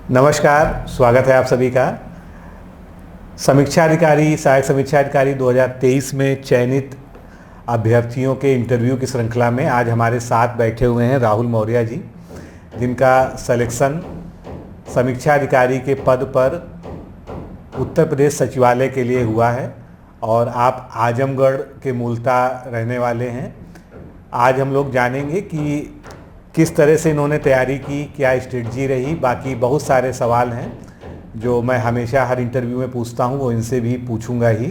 नमस्कार, स्वागत है आप सभी का। समीक्षा अधिकारी, सहायक समीक्षा अधिकारी 2023 में चयनित अभ्यर्थियों के इंटरव्यू की श्रृंखला में आज हमारे साथ बैठे हुए हैं राहुल मौर्य जी, जिनका सिलेक्शन समीक्षा अधिकारी के पद पर उत्तर प्रदेश सचिवालय के लिए हुआ है और आप आजमगढ़ के मूलतः रहने वाले हैं। आज हम लोग जानेंगे कि किस तरह से इन्होंने तैयारी की, क्या स्ट्रेटजी रही। बाकी बहुत सारे सवाल हैं जो मैं हमेशा हर इंटरव्यू में पूछता हूं, वो इनसे भी पूछूंगा ही।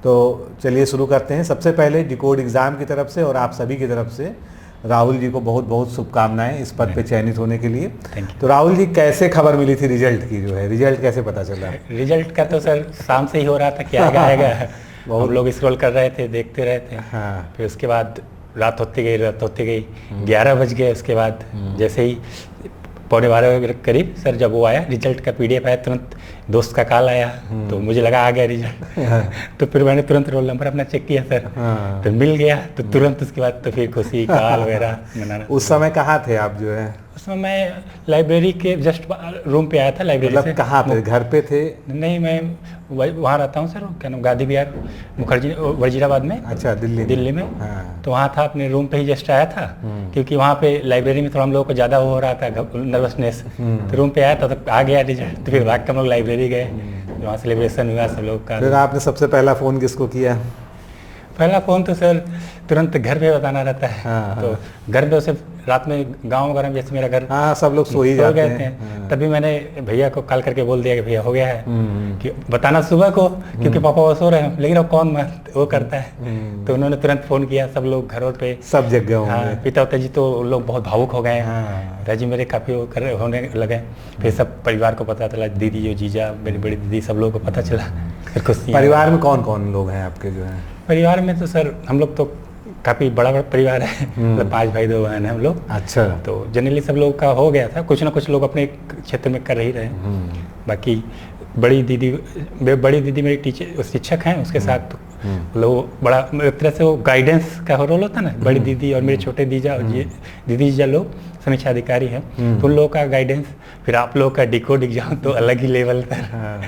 तो चलिए शुरू करते हैं। सबसे पहले डिकोड एग्ज़ाम की तरफ से और आप सभी की तरफ से राहुल जी को बहुत बहुत शुभकामनाएं इस पद पे चयनित होने के लिए। तो राहुल जी, कैसे खबर मिली थी रिजल्ट की? जो है रिजल्ट कैसे पता चला? रिजल्ट का तो सर शाम से ही हो रहा था कि आएगा हम लोग स्क्रॉल कर रहे थे, देखते रहे थे। हाँ। फिर उसके बाद रात होती गई 11 बज गए। उसके बाद जैसे ही 11:15 के करीब सर जब वो आया रिजल्ट का PDF आया, तुरंत दोस्त का कॉल आया तो मुझे लगा आ गया रिजल्ट। तो फिर मैंने तुरंत रोल नंबर अपना चेक किया सर। तो मिल गया तो तुरंत उसके बाद तो फिर खुशी कॉल वगैरह मनाना। उस समय कहाँ थे आप? जो है उस समय मैं लाइब्रेरी के जस्ट रूम पे आया था। लाइब्रेरी मतलब कहाँ पे? घर पे थे? नहीं, मैं वहाँ रहता हूँ सर, क्या नाम, गांधी विहार मुखर्जी वजीराबाद में। अच्छा, दिल्ली में। हाँ। तो वहाँ था, अपने रूम पे ही जस्ट आया था क्योंकि वहाँ पे लाइब्रेरी में थोड़ा हम लोगों को ज़्यादा हो रहा था नर्वसनेस। तो रूम पे आया था तो आ गया रिजल्ट। तो फिर भाग के हम लोग लाइब्रेरी गए, वहाँ सेलिब्रेशन हुआ सब लोग का। फिर आपने सबसे पहला फ़ोन किसको किया? पहला फ़ोन तो सर तुरंत घर पे बताना रहता है। हाँ। तो घर पे उसे रात में गांव वगैरह में, जैसे मेरा घर, हाँ, सब लोग सो ही जाते हैं। हाँ। तभी मैंने भैया को कॉल करके बोल दिया कि भैया हो गया है, कि बताना सुबह को क्योंकि पापा वो सो रहे हैं। लेकिन वो करता है। तो उन्होंने तुरंत फ़ोन किया, सब लोग घरों पे सब जग गए होंगे। हाँ, पिता जी तो लोग बहुत भावुक हो गए। हाँ। पिताजी मेरे काफ़ी होने लगे। फिर सब परिवार को पता चला, दीदी जो जीजा, मेरी बड़ी दीदी, सब लोगों को पता चला। फिर खुशियाँ। परिवार में कौन कौन लोग हैं आपके? जो है परिवार में तो सर हम लोग तो काफ़ी बड़ा परिवार है, मतलब 5 भाई 2 बहन हैं हम लोग। अच्छा। तो जनरली सब लोग का हो गया था, कुछ ना कुछ लोग अपने क्षेत्र में कर ही रहे हैं। बाकी बड़ी दीदी मेरी टीचर शिक्षक हैं, उसके साथ लोग बड़ा एक तरह से वो गाइडेंस का रोल होता है ना। बड़ी दीदी और मेरे छोटे दीदी जीजा लोग समीक्षा अधिकारी हैं, तो उन लोगों का गाइडेंस। फिर आप लोग का डिकोड एग्जाम तो अलग ही लेवल पर।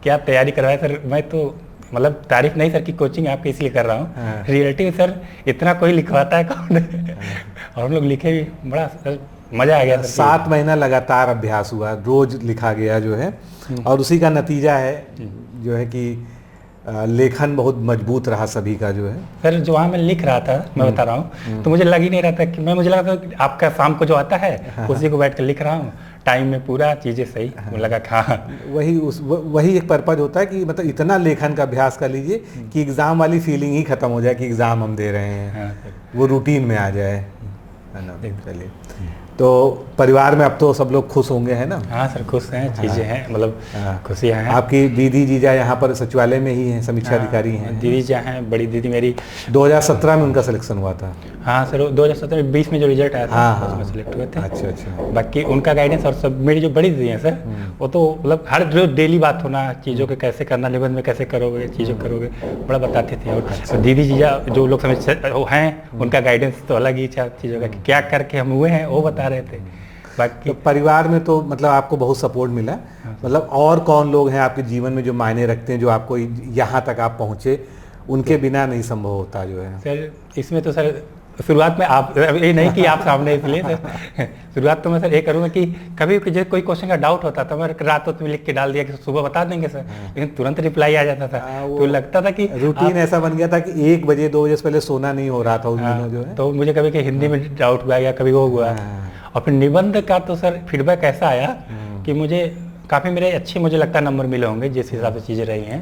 क्या तैयारी करवाया सर। मैं तो मतलब तारीफ नहीं सर की कोचिंग आपके इसलिए कर रहा हूँ। रियलिटी में सर इतना कोई लिखवाता है कौन? और हम लोग लिखे भी, बड़ा मजा आ गया सर। 7 महीना लगातार अभ्यास हुआ, रोज लिखा गया जो है, और उसी का नतीजा है जो है कि लेखन बहुत मजबूत रहा सभी का। जो है सर जो वहाँ मैं लिख रहा था, मैं बता रहा हूँ, तो मुझे लग ही नहीं रहा था कि मुझे लगा था कि आपका शाम को जो आता है उसी को बैठ कर लिख रहा हूँ, टाइम में पूरा चीज़ें सही। मुझे लगा हाँ वही एक पर्पज होता है कि मतलब इतना लेखन का अभ्यास कर लीजिए कि एग्ज़ाम वाली फीलिंग ही खत्म हो जाए कि एग्ज़ाम हम दे रहे हैं। वो रूटीन में आ जाए, है ना। चलिए, तो परिवार में अब तो सब लोग खुश होंगे, है ना? हाँ सर, खुश हैं, चीज़ें हैं, मतलब खुशियाँ हैं। आपकी दीदी जीजा यहाँ पर सचिवालय में ही हैं, समीक्षा अधिकारी हैं। दीदी जी हैं, बड़ी दीदी मेरी 2017 में उनका सिलेक्शन हुआ था। हाँ सर, 2017 में 20 में जो रिजल्ट आया था उसमें सेलेक्ट हुए थे। अच्छा। बाकी उनका गाइडेंस और सब मेरी जो बड़ी दीदी हैं सर, वो तो मतलब हर रोज डेली बात होना, चीज़ों के कैसे करना, निबंध में कैसे करोगे, चीज़ों करोगे, बड़ा बताते थे। और दीदी जीजा जो लोग समझ हैं, उनका गाइडेंस तो अलग ही था चीज़ों का, क्या करके हम हुए हैं वो बता रहे थे। बाकी तो परिवार में तो मतलब आपको बहुत सपोर्ट मिला। मतलब और कौन लोग हैं आपके जीवन में जो मायने रखते हैं, जो आपको यहाँ तक आप पहुँचे, उनके बिना नहीं संभव होता जो है? सर इसमें तो सर शुरुआत में आप ये नहीं कि आप सामने, इसलिए सर शुरुआत तो मैं सर ये करूँगा कि कभी कोई क्वेश्चन का डाउट होता था, मैं रात में लिख के डाल दिया कि सुबह बता देंगे सर, लेकिन तुरंत रिप्लाई आ जाता था। तो लगता था कि रूटीन ऐसा बन गया था कि 1 बजे 2 बजे से पहले सोना नहीं हो रहा था उस दिनों जो है। तो मुझे कभी कि हिंदी में डाउट हुआ या कभी वो हुआ। और फिर निबंध का तो सर फीडबैक ऐसा आया कि मुझे काफ़ी मेरे अच्छे, मुझे लगता है, नंबर मिले होंगे जिस हिसाब से चीज़ें रही हैं।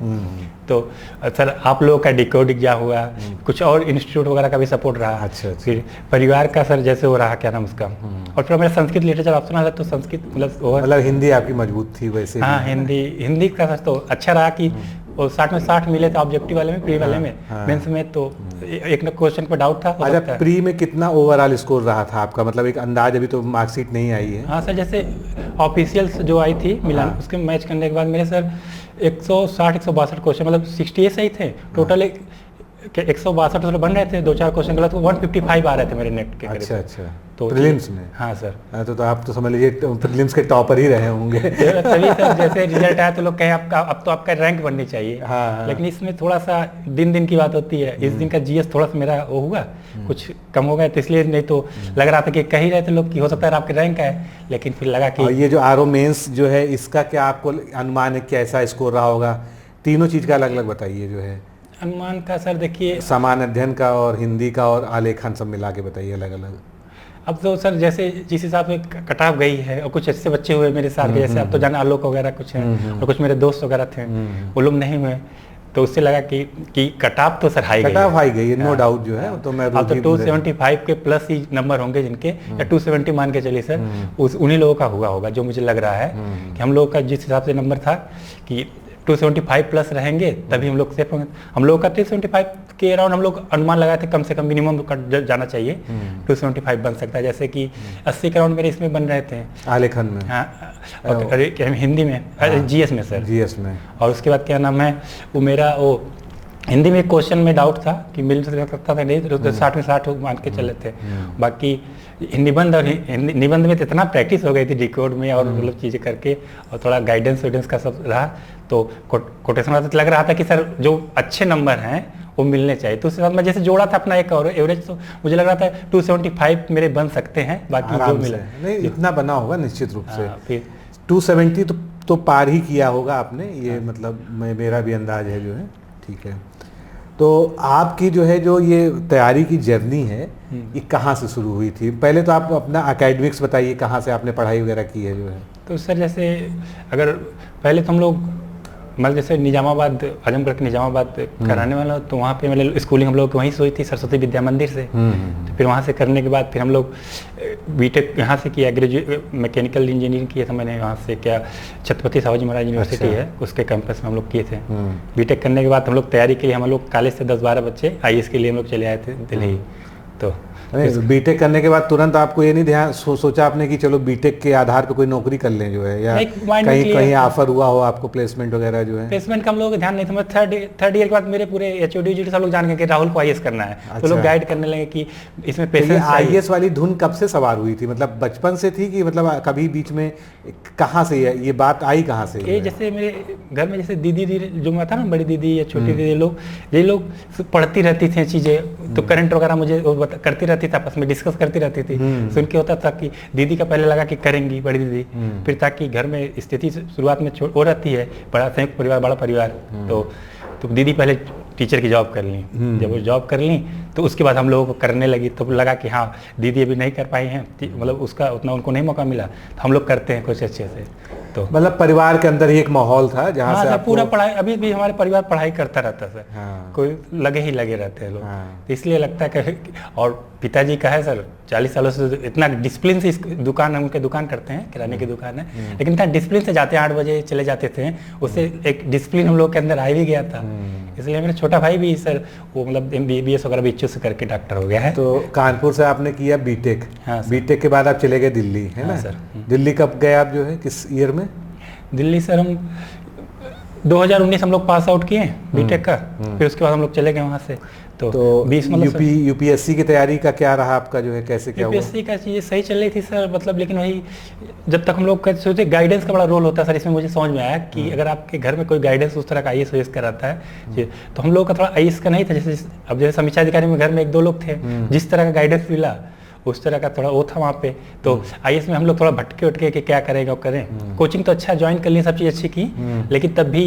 तो सर आप लोगों का डिकोड एग्जाम हुआ, कुछ और इंस्टीट्यूट वगैरह का भी सपोर्ट रहा। अच्छा। फिर परिवार का सर जैसे वो रहा, क्या नाम उसका। और फिर मेरा संस्कृत लिटरेचर ऑप्शन आया तो संस्कृत मतलब हिंदी आपकी मजबूत थी वैसे? हाँ, हिंदी का सर तो अच्छा रहा कि वो 60 में 60 मिले थे ऑब्जेक्टिव वाले में, प्री वाले में। मेंस में तो एक न क्वेश्चन पर डाउट था। अच्छा, प्री में कितना ओवरऑल स्कोर रहा था आपका? मतलब एक अंदाज, अभी तो मार्कशीट नहीं आई है। हाँ सर, जैसे ऑफिशियल्स जो आई थी मिलान, उसके मैच करने के बाद मेरे सर 160-162 क्वेश्चन, मतलब 68 सही थे टोटल। 162 बन रहे थे, 2-4 क्वेश्चन गलत, 155 आ रहे थे मेरे नेट के। अच्छा तो प्रीलिम्स में? हाँ सर। तो आप तो समझ लीजिए प्रीलिम्स के टॉपर ही रहे होंगे। तभी सर जैसे रिजल्ट आया तो लोग कहें आपका अब तो आपका रैंक बननी चाहिए। हाँ। लेकिन इसमें थोड़ा सा दिन की बात होती है। इस दिन का जीएस थोड़ा सा मेरा वो हुआ, कुछ कम हो गया, तो इसलिए नहीं तो लग रहा था कि कह ही रहे थे लोग कि हो सकता है आपके रैंक आए, लेकिन फिर लगा कि ये जो आरओ मेंस जो है इसका क्या आपको अनुमान है कैसा स्कोर रहा होगा? तीनों चीज़ का अलग अलग बताइए जो है अनुमान का। सर देखिए, सामान्य अध्ययन का और हिंदी का और आलेखन सब मिला के बताइए अलग अलग। अब तो सर जैसे जिस हिसाब से कटाव गई है और कुछ अच्छे बच्चे हुए मेरे साथ के, जैसे अब तो जाना आलोक वगैरह कुछ हैं और कुछ मेरे दोस्त वगैरह थे, वो लोग नहीं हुए, तो उससे लगा कि कटाव तो सर हाई गई है, नो डाउट जो है। तो मैं अब तो 275 के प्लस ही नंबर होंगे जिनके, या 270 मान के चलिए सर, उन्हीं लोगों का हुआ होगा जो मुझे लग रहा है कि हम लोग का जिस हिसाब से नंबर था कि 275 प्लस रहेंगे तभी हम लोग सेफ होंगे। हम लोग का 375 के अराउंड हम लोग अनुमान लगाए थे, कम से कम मिनिमम जाना चाहिए, 275 बन सकता है। जैसे कि 80 के अराउंड मेरे इसमें बन रहे थे आलेखन में, हाँ, और हिंदी में, जीएस में सर, जीएस में। और उसके बाद क्या नाम है वो मेरा वो हिंदी में क्वेश्चन में डाउट था कि मिल सकता था, नहीं तो 60 में 60 मान के चले थे। बाकी निबंध और निबंध में तो इतना प्रैक्टिस हो गई थी डिकोड में और मतलब चीज़ें करके, और थोड़ा गाइडेंस वाइडेंस का सब रहा, तो कोटेशन वाला लग रहा था कि सर जो अच्छे नंबर हैं वो मिलने चाहिए। तो उसके बाद मैं जैसे जोड़ा था अपना एक और एवरेज, तो मुझे लग रहा था 275 मेरे बन सकते हैं, बाकी जो मिला नहीं इतना बना होगा निश्चित रूप से। फिर 270 तो पार ही किया होगा आपने, ये मतलब मेरा भी अंदाज है जो है। ठीक है, तो आपकी जो है जो ये तैयारी की जर्नी है ये कहाँ से शुरू हुई थी? पहले तो आप अपना एकेडमिक्स बताइए, कहाँ से आपने पढ़ाई वगैरह की है जो है। तो सर जैसे अगर पहले तो हम लोग मतलब जैसे निजामाबाद, आजमगढ़ के निजामाबाद कराने वाला, तो वहाँ पे मतलब स्कूलिंग हम लोग वहीं से हुई थी, सरस्वती विद्या मंदिर से। तो फिर वहाँ से करने के बाद फिर हम लोग बीटेक यहाँ से किया, ग्रेजुएट मैकेनिकल इंजीनियरिंग किया था मैंने वहाँ से, क्या छत्रपति शिवाजी महाराज यूनिवर्सिटी है उसके कैंपस में हम लोग किए थे। बीटेक करने के बाद हम लोग तैयारी के लिए, हम लोग कॉलेज से 10-12 बच्चे आईएएस के लिए हम लोग चले आए थे दिल्ली। तो बीटेक करने के बाद तुरंत आपको ये नहीं ध्यान सोचा आपने कि चलो बीटेक के आधार पे कोई नौकरी कर लें जो है, या कहीं ऑफर हुआ हो आपको प्लेसमेंट वगैरह जो है? प्लेसमेंट का हम लोग ध्यान नहीं था। मैं थर्ड ईयर के बाद मेरे पूरे एचओडी सब लोग जान गए कि राहुल को आईएएस करना है। अच्छा। तो लोग गाइड करने लगे कि इसमें पेशेंस। आईएएस वाली धुन कब से सवार हुई थी? मतलब बचपन से थी कि मतलब कभी बीच में कहाँ से ये बात आई कहाँ से? ये जैसे मेरे घर में जैसे दीदी जो मैं था ना, बड़ी दीदी या छोटी दीदी, ये लोग पढ़ती रहती थी चीज़ें, तो करंट वगैरह मुझे करती रहती थी, आपस में डिस्कस करती रहती थी। सुन के होता था कि दीदी का पहले लगा कि करेंगी बड़ी दीदी, फिर ताकि घर में स्थिति शुरुआत में वो रहती है, बड़ा संयुक्त परिवार, बड़ा परिवार, तो दीदी पहले टीचर की जॉब कर ली। जब वो जॉब कर ली तो उसके बाद हम लोगों को करने लगी, तो लगा कि हाँ दीदी अभी नहीं कर पाई हैं, मतलब उसका उतना उनको नहीं मौका मिला, तो हम लोग करते हैं कुछ अच्छे से। तो मतलब परिवार के अंदर ही एक माहौल था जहाँ हाँ, से आपको पूरा पढ़ाई, अभी भी हमारे परिवार पढ़ाई करता रहता सर। हाँ। कोई लगे रहते हैं लोग। हाँ। तो इसलिए लगता है कि, और पिताजी का है सर 40 सालों से इतना डिसिप्लिन से इस दुकान है, उनके दुकान करते हैं, किराने की दुकान है, लेकिन इतना डिसिप्लिन से जाते हैं, 8 बजे चले जाते थे, उससे एक डिसिप्लिन हम लोग के अंदर आ भी गया था। इसलिए मेरा छोटा भाई भी सर वो मतलब MBBS वगैरह बीएचयू से करके डॉक्टर हो गया है। तो कानपुर से आपने किया बीटेक। हाँ, बीटेक के बाद आप चले गए दिल्ली, है ना सर? दिल्ली कब गए आप जो है, किस ईयर में? दिल्ली सर हम 2019 हम लोग पास आउट किए बीटेक का, फिर उसके बाद हम लोग चले गए वहाँ से। तो 20 मतलब यूपीएससी की तैयारी का क्या रहा आपका जो है, कैसे क्या हुआ? यूपीएससी का चीज़ें सही चल रही थी सर, मतलब लेकिन वही जब तक हम लोग सोचे गाइडेंस का बड़ा रोल होता है सर। इसमें मुझे समझ में आया कि अगर आपके घर में कोई गाइडेंस उस तरह का आईएएस कराता है, तो हम लोग का थोड़ा आईएएस का नहीं था। जैसे अब जैसे समीक्षा अधिकारी में घर में 1-2 लोग थे, जिस तरह का गाइडेंस मिला उस तरह का थोड़ा वो था वहाँ पे। तो आईएएस में हम लोग थोड़ा भटके उटके कि क्या करेंगे और करें। कोचिंग तो अच्छा ज्वाइन कर ली, सब चीज़ अच्छी की, लेकिन तब भी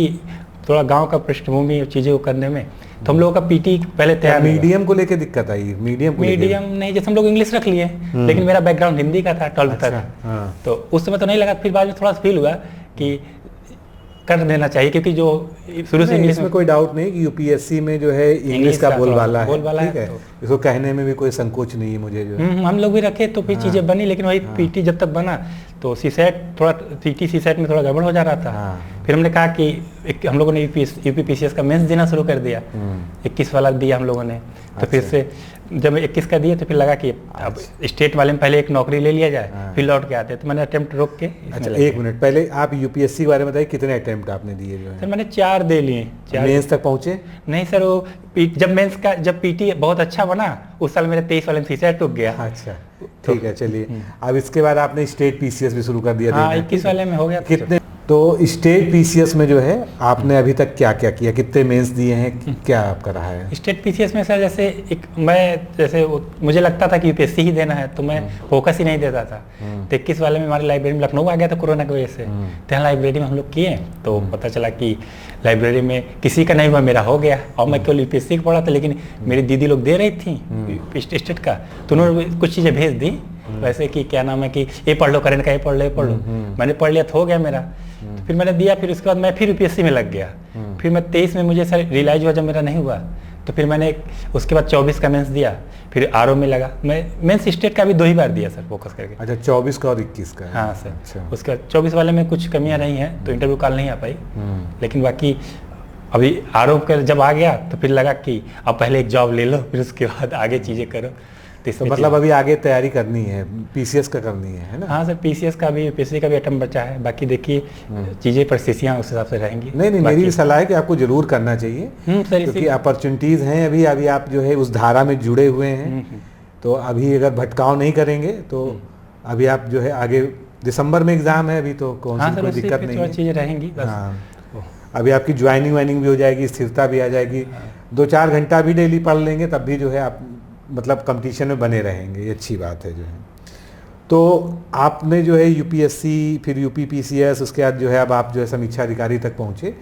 थोड़ा गांव का पृष्ठभूमि चीज़ें करने में, तो हम लोगों का पीटी पहले तैयार। मीडियम को लेके दिक्कत आई? मीडियम नहीं, जैसे हम लोग इंग्लिश रख लिए, लेकिन मेरा बैकग्राउंड हिंदी का था 12th तक। तो उस समय तो नहीं लगा, फिर बाद में थोड़ा फील हुआ कि कर देना चाहिए, क्योंकि जो शुरू से इंग्लिश में कोई डाउट नहीं कि यूपीएससी में जो है इंग्लिश का बोलबाला है, ठीक है, इसको कहने में भी कोई संकोच नहीं है मुझे जो हम लोग भी रखे, तो फिर चीज़ें बनी। लेकिन वही पीटी जब तक बना तो सीसेट थोड़ा सीसेट में थोड़ा गड़बड़ हो जा रहा था। फिर हमने कहा कि हम लोगों ने यूपीपीसीएस का मेंस देना शुरू कर दिया, 21 वाला दिया हम लोगों ने। तो फिर से जब 21 का दिया तो फिर लगा कि अब स्टेट वाले में पहले एक नौकरी ले लिया जाए, फिर लौट के आते हैं, तो मैंने अटेम्प्ट रोक के अच्छा, एक मिनट पहले आप यूपीएससी के बारे में बताइए, कितने अटेम्प्ट आपने दिए जो सर? मैंने 4 दे लिए। 4 मेंस तक पहुंचे? नहीं सर, वो जब मेंस का जब पीटी बहुत अच्छा बना उस साल मेरे 23 वाले में सीसा टूट गया। अच्छा ठीक है, चलिए। अब इसके बाद आपने स्टेट पीसीएस भी शुरू कर दिया? हाँ, 21 वाले में हो गया। कितने तो स्टेट पीसीएस में जो है आपने अभी तक क्या क्या किया, कितने मेंस दिए हैं, क्या आपका रहा है? स्टेट पीसीएस में सर जैसे मुझे लगता था कि यूपीएससी ही देना है, तो मैं फोकस ही नहीं देता था। तो 21 वाले में हमारी लाइब्रेरी में लखनऊ आ गया था कोरोना की वजह से, तो यहाँ लाइब्रेरी में हम लोग किए, तो पता चला कि लाइब्रेरी में किसी का नहीं हुआ, मेरा हो गया। और मैं केवल यूपीएससी का पढ़ा था, लेकिन मेरी दीदी लोग दे रही थी स्टेट का, तो उन्होंने कुछ चीज़ें भेज दी वैसे कि क्या नाम है कि ये पढ़ लो, करंट का ये पढ़ लो, ये पढ़ लो। मैंने पढ़ लिया तो हो गया मेरा। तो फिर मैंने दिया, फिर उसके बाद मैं फिर यूपीएससी में लग गया। फिर मैं 23 में मुझे सर रियलाइज हुआ जब मेरा नहीं हुआ, तो फिर मैंने उसके बाद 24 का मेंस दिया, फिर आरओ में लगा। मैं मेंस स्टेट का भी 2 ही बार दिया सर, फोकस करके। अच्छा, 24 का और 21 का? हाँ सर। अच्छा। उसके बाद 24 वाले में कुछ कमियां रही हैं, तो इंटरव्यू कॉल नहीं आ पाई, लेकिन बाकी अभी आरओ का जब आ गया तो फिर लगा कि अब पहले एक जॉब ले लो, फिर उसके बाद आगे चीज़ें करो। तो मतलब अभी आगे तैयारी करनी है, पीसीएस का करनी है ना? हाँ सर, पीसीएस का भी, यूपीएससी का भी अटेम्प्ट बचा है। बाकी देखिए चीज़ें परिस्थितियाँ उस हिसाब से रहेंगी। नहीं, मेरी भी सलाह है कि आपको जरूर करना चाहिए, क्योंकि अपॉर्चुनिटीज़ हैं। अभी आप जो है उस धारा में जुड़े हुए हैं, तो अभी अगर भटकाव नहीं करेंगे तो अभी आप जो है आगे, दिसंबर में एग्ज़ाम है अभी, तो कौन सी कोई दिक्कत नहीं है, चीज़ें रहेंगी। हाँ, अभी आपकी ज्वाइनिंग वाइनिंग भी हो जाएगी, स्थिरता भी आ जाएगी। 2-4 घंटा भी डेली पढ़ लेंगे तब भी जो है आप मतलब कंपटीशन में बने रहेंगे, ये अच्छी बात है जो है। तो आपने जो है यूपीएससी, फिर यूपी पीसीएस, उसके बाद जो है अब आप जो है समीक्षा अधिकारी तक पहुँचे,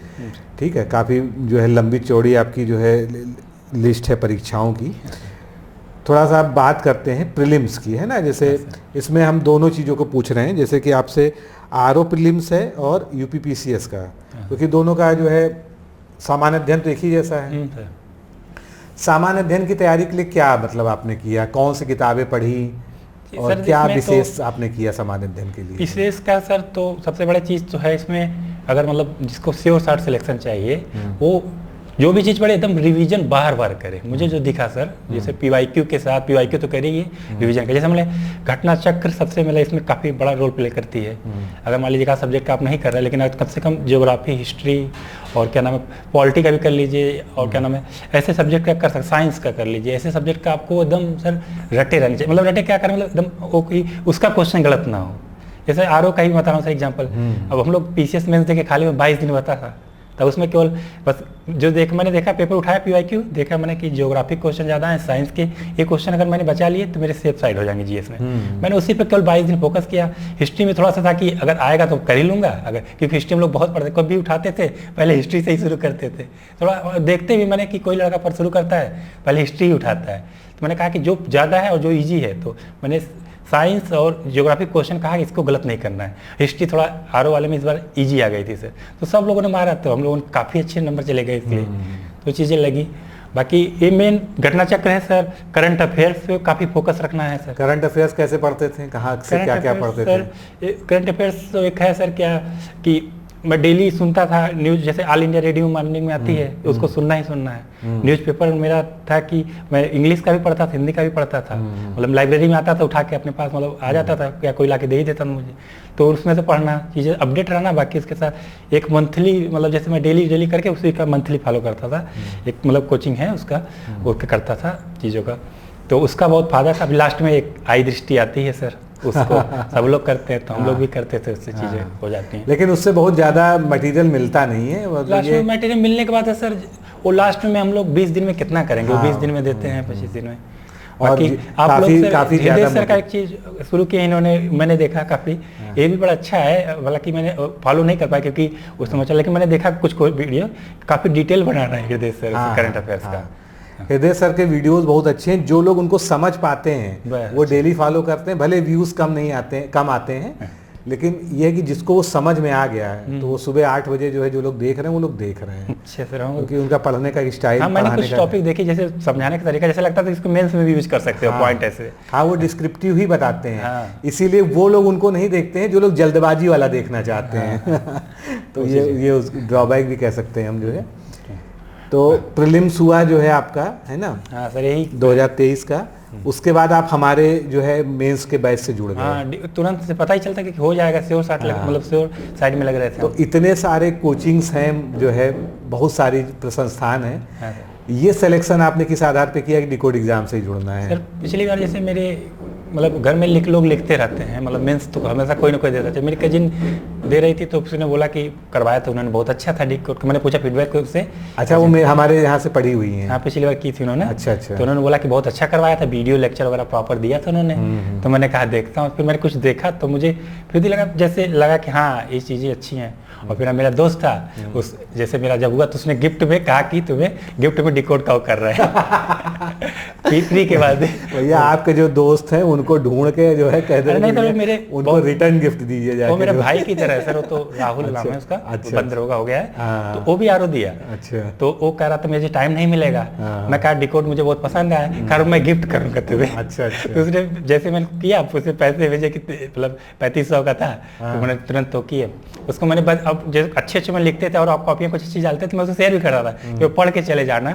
ठीक है। काफ़ी जो है लंबी चौड़ी आपकी जो है लिस्ट है परीक्षाओं की। थोड़ा सा आप बात करते हैं प्रीलिम्स की, है ना? जैसे इसमें हम दोनों चीज़ों को पूछ रहे हैं, जैसे कि आपसे आरओ प्रीलिम्स है और यूपी पीसीएस का, क्योंकि दोनों का जो है सामान्य अध्ययन तो एक ही जैसा है। सामान्य अध्ययन की तैयारी के लिए क्या मतलब आपने किया, कौन सी किताबें पढ़ी और क्या विशेष आपने किया सामान्य अध्ययन के लिए? विशेष का सर, तो सबसे बड़ी चीज़ तो है इसमें, अगर मतलब जिसको श्योर शॉर्ट सिलेक्शन चाहिए, वो जो भी चीज़ पढ़े एकदम रिवीजन बार बार करे। मुझे जो दिखा सर, जैसे पीवाईक्यू के साथ, पीवाईक्यू तो करेगी रिवीजन का, जैसे मतलब घटना चक्र सबसे मतलब इसमें काफ़ी बड़ा रोल प्ले करती है। अगर मान लीजिए का सब्जेक्ट का आप नहीं कर रहे, लेकिन कम से कम ज्योग्राफी, हिस्ट्री और क्या नाम है पॉलिटी का भी कर लीजिए, और क्या नाम है ऐसे सब्जेक्ट का कर सकते, साइंस का कर लीजिए। ऐसे सब्जेक्ट का आपको एकदम सर रटे रहने चाहिए। मतलब रटे क्या करें, मतलब एकदम उसका क्वेश्चन गलत ना हो। जैसे आरओ का ही बता रहा हूँ सर एग्जाम्पल। अब हम लोग पीसीएस मेंस देखे खाली में 22 दिन बता था, तब उसमें केवल बस जो मैंने देखा, पेपर उठाया पीवाईक्यू देखा मैंने कि ज्योग्राफिक क्वेश्चन ज़्यादा है, साइंस के ये क्वेश्चन अगर मैंने बचा लिए तो मेरे सेफ साइड हो जाएंगे जीएस में। मैंने उसी पे केवल 22 दिन फोकस किया। हिस्ट्री में थोड़ा सा था कि अगर आएगा तो कर ही लूँगा, अगर क्योंकि हिस्ट्री में लोग बहुत पढ़ते, कभी उठाते थे पहले हिस्ट्री से ही शुरू करते थे। थोड़ा देखते भी मैंने कि कोई लड़का पर शुरू करता है पहले हिस्ट्री ही उठाता है, तो मैंने कहा कि जो ज़्यादा है और जो ईजी है, तो मैंने साइंस और ज्योग्राफिक क्वेश्चन कहा कि इसको गलत नहीं करना है। हिस्ट्री थोड़ा आरओ वाले में इस बार इजी आ गई थी सर, तो सब लोगों ने मारा, तो हम लोगों ने काफ़ी अच्छे नंबर चले गए इसलिए, तो चीज़ें लगी। बाकी ये मेन घटना चक्र है सर। करंट अफेयर्स पे काफ़ी फोकस रखना है सर। करंट अफेयर्स कैसे पढ़ते थे, कहाँ से क्या क्या पढ़ते थे? सर करंट अफेयर्स तो एक है सर क्या कि मैं डेली सुनता था न्यूज़, जैसे ऑल इंडिया रेडियो मॉर्निंग में आती है, उसको सुनना ही सुनना है। न्यूज़पेपर मेरा था कि मैं इंग्लिश का भी पढ़ता था, हिंदी का भी पढ़ता था। मतलब लाइब्रेरी में आता था उठा के अपने पास, मतलब आ जाता था, क्या कोई ला के दे ही देता था मुझे, तो उसमें से पढ़ना, चीज़ें अपडेट रहना। बाकी उसके साथ एक मंथली, मतलब जैसे मैं डेली करके उसी का मंथली फॉलो करता था। एक मतलब कोचिंग है उसका, वो करता था चीज़ों का, तो उसका बहुत फायदा था। अभी लास्ट में एक आई दृष्टि आती है सर, उसको सब लोग करते हैं, तो हम लोग भी करते थे, उससे चीज़ें हो जाती हैं। लेकिन उससे बहुत ज़्यादा मटेरियल मिलता नहीं है। लास्ट में मटेरियल मिलने के बाद है सर, वो लास्ट में हम लोग 20 दिन में कितना करेंगे, वो 20 दिन में देते हैं, 25 दिन में। और आप लोग हृदय सर का एक चीज़ शुरू किया इन्होंने, मैंने देखा काफ़ी, ये भी बड़ा अच्छा है। हालांकि मैंने फॉलो नहीं कर पाया क्योंकि उस समय, लेकिन मैंने देखा कुछ वीडियो काफ़ी डिटेल बना रहे हैं हृदय सर करंट अफेयर्स का। हृदय सर के वीडियोस बहुत अच्छे हैं, जो लोग उनको समझ पाते हैं वो डेली फॉलो करते हैं। भले व्यूज कम आते हैं, लेकिन ये है कि जिसको वो समझ में आ गया है, तो वो सुबह 8 बजे जो है जो लोग देख रहे हैं वो लोग देख रहे हैं। अच्छे से क्योंकि उनका पढ़ने का स्टाइल, मैंने कुछ टॉपिक देखी, जैसे समझाने का तरीका जैसे लगता था इसको मेंस में भी यूज कर सकते हो, पॉइंट ऐसे। हाँ, वो डिस्क्रिप्टिव ही बताते हैं, इसीलिए वो लोग उनको नहीं देखते हैं जो लोग जल्दबाजी वाला देखना चाहते हैं। तो ये ड्रॉबैक भी कह सकते हैं हम जो है। तो प्रीलिम्स हुआ जो है आपका, है ना? हाँ सर, यही 2023 का। उसके बाद आप हमारे जो है मेंस के बैच से जुड़ गए। हाँ, तुरंत से पता ही चलता कि हो जाएगा, श्योर साइड मतलब श्योर साइड में लग रहे थे। तो इतने सारे कोचिंग्स हैं जो है, बहुत सारी संस्थान हैं। हाँ, ये सिलेक्शन आपने किस आधार पे किया कि डिकोड एग्जाम से ही जुड़ना है? सर पिछली बार जैसे मेरे मतलब घर में लोग लिखते रहते हैं, मतलब मेंस तो हमेशा कोई ना कोई देता था। मेरी कजिन दे रही थी तो उसने बोला कि करवाया था उन्होंने, बहुत अच्छा था डिकोड। मैंने पूछा फीडबैक उससे। अच्छा, वो हमारे यहाँ से पढ़ी हुई हैं? हाँ, पिछली बार की थी उन्होंने। अच्छा अच्छा। तो उन्होंने बोला कि बहुत अच्छा करवाया था, वीडियो लेक्चर वगैरह प्रॉपर दिया था उन्होंने। तो मैंने कहा देखता हूँ। फिर मैंने कुछ देखा तो मुझे फिर भी लगा कि हाँ ये चीज़ें अच्छी हैं। और फिर मेरा दोस्त था, उस जैसे मेरा जब हुआ तो उसने गिफ्ट में कहा कि तुम्हें गिफ्ट में डिकोड का कर रहे हैं फ्री के बाद। भैया आपके जो दोस्त हैं उनको ढूंढ के जो है कह दे, नहीं तो मेरे उनको रिटर्न गिफ्ट दीजिए जाके। वो मेरे भाई की तरह है सर, वो तो राहुल नाम है उसका, बंदरोगा हो गया है। तो वो भी आरो दिया। अच्छा। तो वो कह रहा था मुझे टाइम नहीं मिलेगा। मैं कहा डिकोड मुझे बहुत पसंद आया, खैर मैं गिफ्ट करूँगा तुम्हें। अच्छा। तो उसने जैसे मैंने किया उसे पैसे भेजे, मतलब 3500 का था। तो मैंने तुरंत तो किए उसको। मैंने बस अब जैसे अच्छे में लिखते थे और आप कॉपियाँ कुछ चीज़ डालते थे, मैं उसे शेयर भी कर रहा था कि वो पढ़ के चले जाना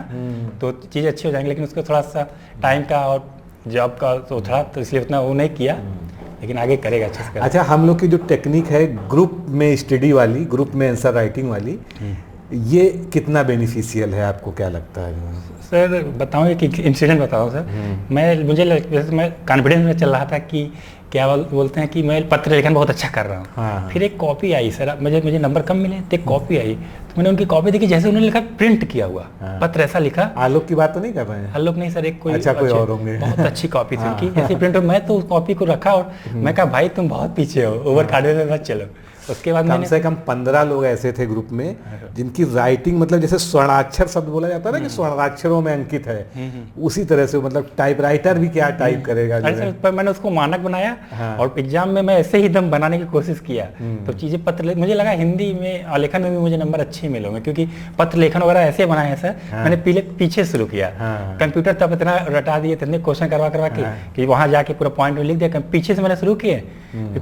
तो चीज़ें अच्छी हो जाएंगी। लेकिन उसको थोड़ा सा टाइम का और जॉब का तो थोड़ा, तो इसलिए उतना वो नहीं किया, लेकिन आगे करेगा अच्छे से। अच्छा, हम लोग की जो टेक्निक है ग्रुप में स्टडी वाली, ग्रुप में आंसर राइटिंग वाली, ये कितना बेनिफिशियल है आपको, क्या लगता है? सर बताऊँ एक इंसिडेंट बताऊँ सर। मैं कॉन्फिडेंस में चल रहा था कि क्या बोलते हैं कि मैं पत्र लेखन बहुत अच्छा कर रहा हूँ। हाँ। फिर एक कॉपी आई सर, मुझे नंबर कम मिले तो एक कॉपी आई, तो मैंने उनकी कॉपी देखी, जैसे उन्होंने लिखा प्रिंट किया हुआ। हाँ। पत्र ऐसा लिखा। आलोक की बात तो नहीं कर रहे हैं? आलोक नहीं सर, एक कोई अच्छा, कोई और होंगे। बहुत अच्छी कॉपी थी उनकी, ऐसी प्रिंट। मैं तो उस कॉपी को रखा और मैं कहा भाई तुम बहुत पीछे हो, ओवर कॉन्फिडेंस में मत चलो। उसके बाद कम से कम 15 लोग ऐसे थे ग्रुप में जिनकी राइटिंग मतलब जैसे स्वर्णाक्षर शब्द बोला जाता है ना कि स्वर्णाक्षरों में अंकित है, उसी तरह से मतलब टाइपराइटर भी क्या टाइप करेगा। पर मैंने उसको मानक बनाया। हाँ। और एग्जाम में मैं ऐसे ही दम बनाने की कोशिश किया। तो चीजें पत्र मुझे लगा हिंदी में और लेखन में भी मुझे नंबर अच्छे मिलेंगे, क्योंकि पत्र लेखन वगैरह ऐसे बनाए हैं सर। हाँ। मैंने पीछे शुरू किया। हाँ। कंप्यूटर तब इतना रटा दिए, इतने क्वेश्चन करवा के कि वहां जाके पूरा पॉइंट में लिख दिया। पीछे से मैंने शुरू किए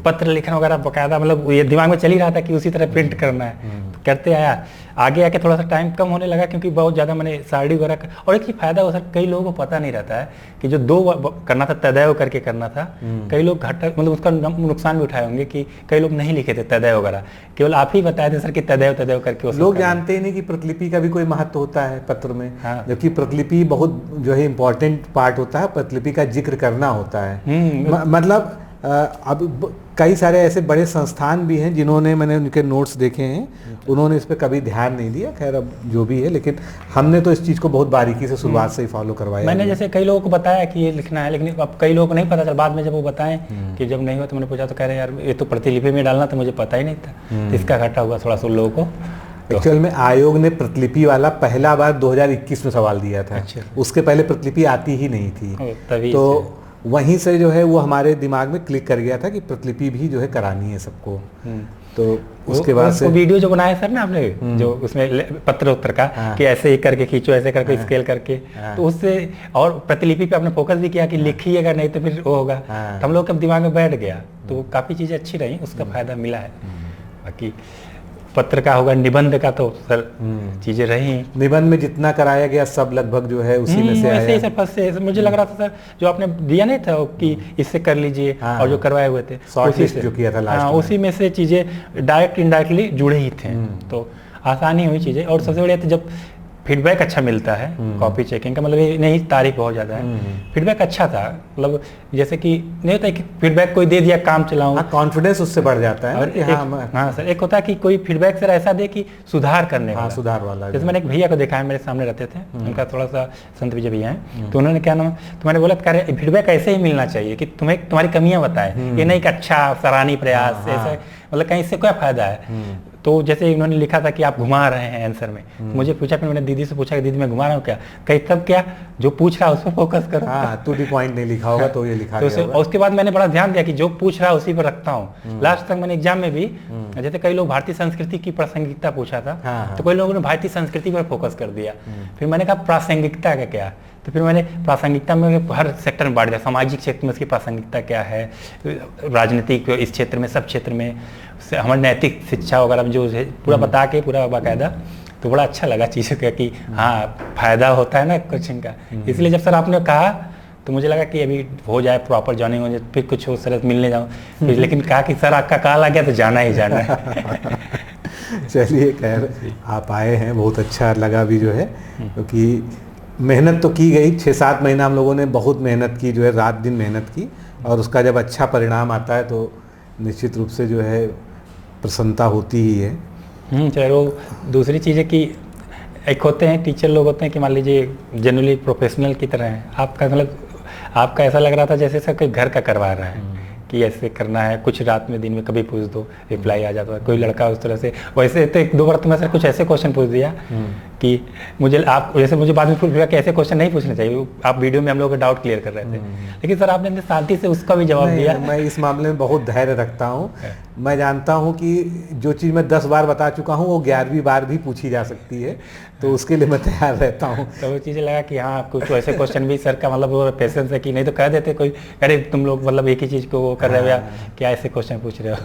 पत्र लेखन वगैरह बकायदा, मतलब ये दिमाग में चल ही रहा था कि उसी तरह प्रिंट करना है। तो करते आया, आगे आके थोड़ा सा टाइम कम होने लगा, क्योंकि बहुत ज़्यादा मैंने साड़ी वगैरह। और एक ही फायदा हो सर, कई लोगों को पता नहीं रहता है कि जो 2 करना था तदैव करके करना था। कई लोग घाटा मतलब उसका नुकसान भी उठाए होंगे कि कई लोग नहीं लिखे थे तदैव वगैरह, केवल आप ही बताए थे सर कि तदैव करके। लोग जानते ही नहीं कि प्रतिलिपि का भी कोई महत्व होता है पत्र में। हाँ। जबकि प्रतिलिपि बहुत जो है इम्पोर्टेंट पार्ट होता है, प्रतिलिपि का जिक्र करना होता है। मतलब अब कई सारे ऐसे बड़े संस्थान भी हैं जिन्होंने, मैंने उनके नोट्स देखे हैं, उन्होंने इस पर कभी ध्यान नहीं दिया। खैर अब जो भी है, लेकिन हमने तो इस चीज़ को बहुत बारीकी से शुरुआत से ही फॉलो करवाया। मैंने जैसे कई लोगों को बताया कि ये लिखना है, लेकिन अब कई लोगों को नहीं पता चला। बाद में जब वो बताएं कि जब नहीं हुआ तो मैंने पूछा तो कह रहे यार ये तो प्रतिलिपि में डालना था, मुझे पता ही नहीं था। तो इसका घाटा हुआ थोड़ा सा लोगों को। एक्चुअल में आयोग ने प्रतिलिपि वाला पहला बार 2021 में सवाल दिया था। अच्छा। उसके पहले प्रतिलिपि आती ही नहीं थी। तो वहीं से जो है वो हमारे दिमाग में क्लिक कर गया था कि प्रतिलिपि भी जो है करानी है सबको। तो उसके बाद से वीडियो जो बनाया सर ना आपने, जो उसमें पत्र उत्तर का। हाँ। कि ऐसे ही करके खींचो, ऐसे करके हाँ। स्केल करके। हाँ। तो उससे और प्रतिलिपि पे आपने फोकस भी किया कि लिखिएगा, नहीं तो फिर वो होगा। हाँ। तो हम लोग के दिमाग में बैठ गया, तो काफ़ी चीज़ें अच्छी रही, उसका फायदा मिला है। बाकी पत्र का होगा, निबंध का तो सर चीजें रही। निबंध में जितना कराया गया सब लगभग जो है उसी में से आया। ऐसे ही सर फर्स्ट से मुझे लग रहा था सर, जो आपने दिया नहीं था कि इससे कर लीजिए। हाँ। और जो करवाए हुए थे उसी से जो किया था लास्ट में। उसी में से चीजें डायरेक्ट इनडायरेक्टली जुड़े ही थे, तो आसानी हुई चीजें। और सबसे बढ़िया जब फीडबैक अच्छा मिलता है कॉपी चेकिंग का, मतलब ये नहीं तारीफ बहुत ज़्यादा है। फीडबैक अच्छा था, मतलब जैसे कि नहीं होता है कि फीडबैक कोई दे दिया काम चलाऊं। हाँ, कॉन्फिडेंस उससे बढ़ जाता है। और हाँ सर, एक होता है कि कोई फीडबैक सर ऐसा दे कि सुधार करने वाला। सुधार वाला। जैसे मैंने एक भैया को देखा है, मेरे सामने रहते थे, उनका थोड़ा सा संत विजय भैया है, तो उन्होंने क्या नाम, तो मैंने बोला कह फीडबैक ऐसे ही मिलना चाहिए कि तुम्हें तुम्हारी कमियां बताए, ये नहीं कि अच्छा सराहनीय प्रयास ऐसा, मतलब कहीं इससे क्या फायदा है। तो जैसे उन्होंने लिखा था कि आप घुमा रहे हैं आंसर में, मुझे पूछा, फिर मैंने दीदी से पूछा कि दीदी मैं घुमा रहा हूँ क्या, कहीं तब क्या जो पूछ रहा है उस पर फोकस करो। हाँ, टू द पॉइंट नहीं लिखा होगा तो ये लिखा तो गया होगा। उसके बाद मैंने बड़ा ध्यान दिया कि जो पूछ रहा है उसी पर रखता हूँ। लास्ट तक मैंने एग्जाम में भी, जैसे कई लोग भारतीय संस्कृति की प्रासंगिकता पूछा था। हाँ। तो कई लोगों ने भारतीय संस्कृति पर फोकस कर दिया। फिर मैंने कहा प्रासंगिकता का क्या, तो फिर मैंने प्रासंगिकता में हर सेक्टर में बांट दिया, सामाजिक क्षेत्र में उसकी प्रासंगिकता क्या है, राजनीतिक इस क्षेत्र में, सब क्षेत्र में, हमारी नैतिक शिक्षा वगैरह जो है पूरा बता के पूरा बाकायदा। तो बड़ा अच्छा लगा चीज़ों का कि हाँ फायदा होता है ना कोचिंग का। इसलिए जब सर आपने कहा तो मुझे लगा कि अभी हो जाए प्रॉपर जॉइनिंग हो जाए, फिर कुछ हो सर मिलने जाऊँ, फिर लेकिन कहा कि सर आपका कॉल आ गया तो जाना ही जाना है। चलिए खैर आप आए हैं, बहुत अच्छा लगा भी जो है, क्योंकि मेहनत तो की गई, 6-7 महीना हम लोगों ने बहुत मेहनत की जो है, रात दिन मेहनत की, और उसका जब अच्छा परिणाम आता है तो निश्चित रूप से जो है प्रसन्नता होती ही है। चलो दूसरी चीज़ है कि एक होते हैं टीचर लोग होते हैं कि मान लीजिए जनरली प्रोफेशनल की तरह है, आपका मतलब आपका ऐसा लग रहा था जैसे सब कोई घर का करवा रहा है कि ऐसे करना है, कुछ रात में दिन में कभी पूछ दो रिप्लाई आ जाता है, कोई लड़का उस तरह से। वैसे तो 1-2 बार तो मैं सर कुछ ऐसे क्वेश्चन पूछ दिया कि मुझे आप जैसे मुझे बाद में पूछ लिया कि ऐसे क्वेश्चन नहीं पूछने चाहिए, आप वीडियो में हम लोग का डाउट क्लियर कर रहे थे, लेकिन सर आपने शांति से उसका भी जवाब दिया। मैं इस मामले में बहुत धैर्य रखता हूँ, मैं जानता हूँ कि जो चीज़ मैं 10 बार बता चुका हूँ वो 11वीं बार भी पूछी जा सकती है, तो उसके लिए मैं तैयार रहता हूँ। तो वो चीज़ें लगा कि हाँ कुछ ऐसे क्वेश्चन भी सर का मतलब वो पेशेंस है कि नहीं तो कह देते कोई, अरे तुम लोग मतलब एक ही चीज़ को वो कर रहे हो या क्या ऐसे क्वेश्चन पूछ रहे हो।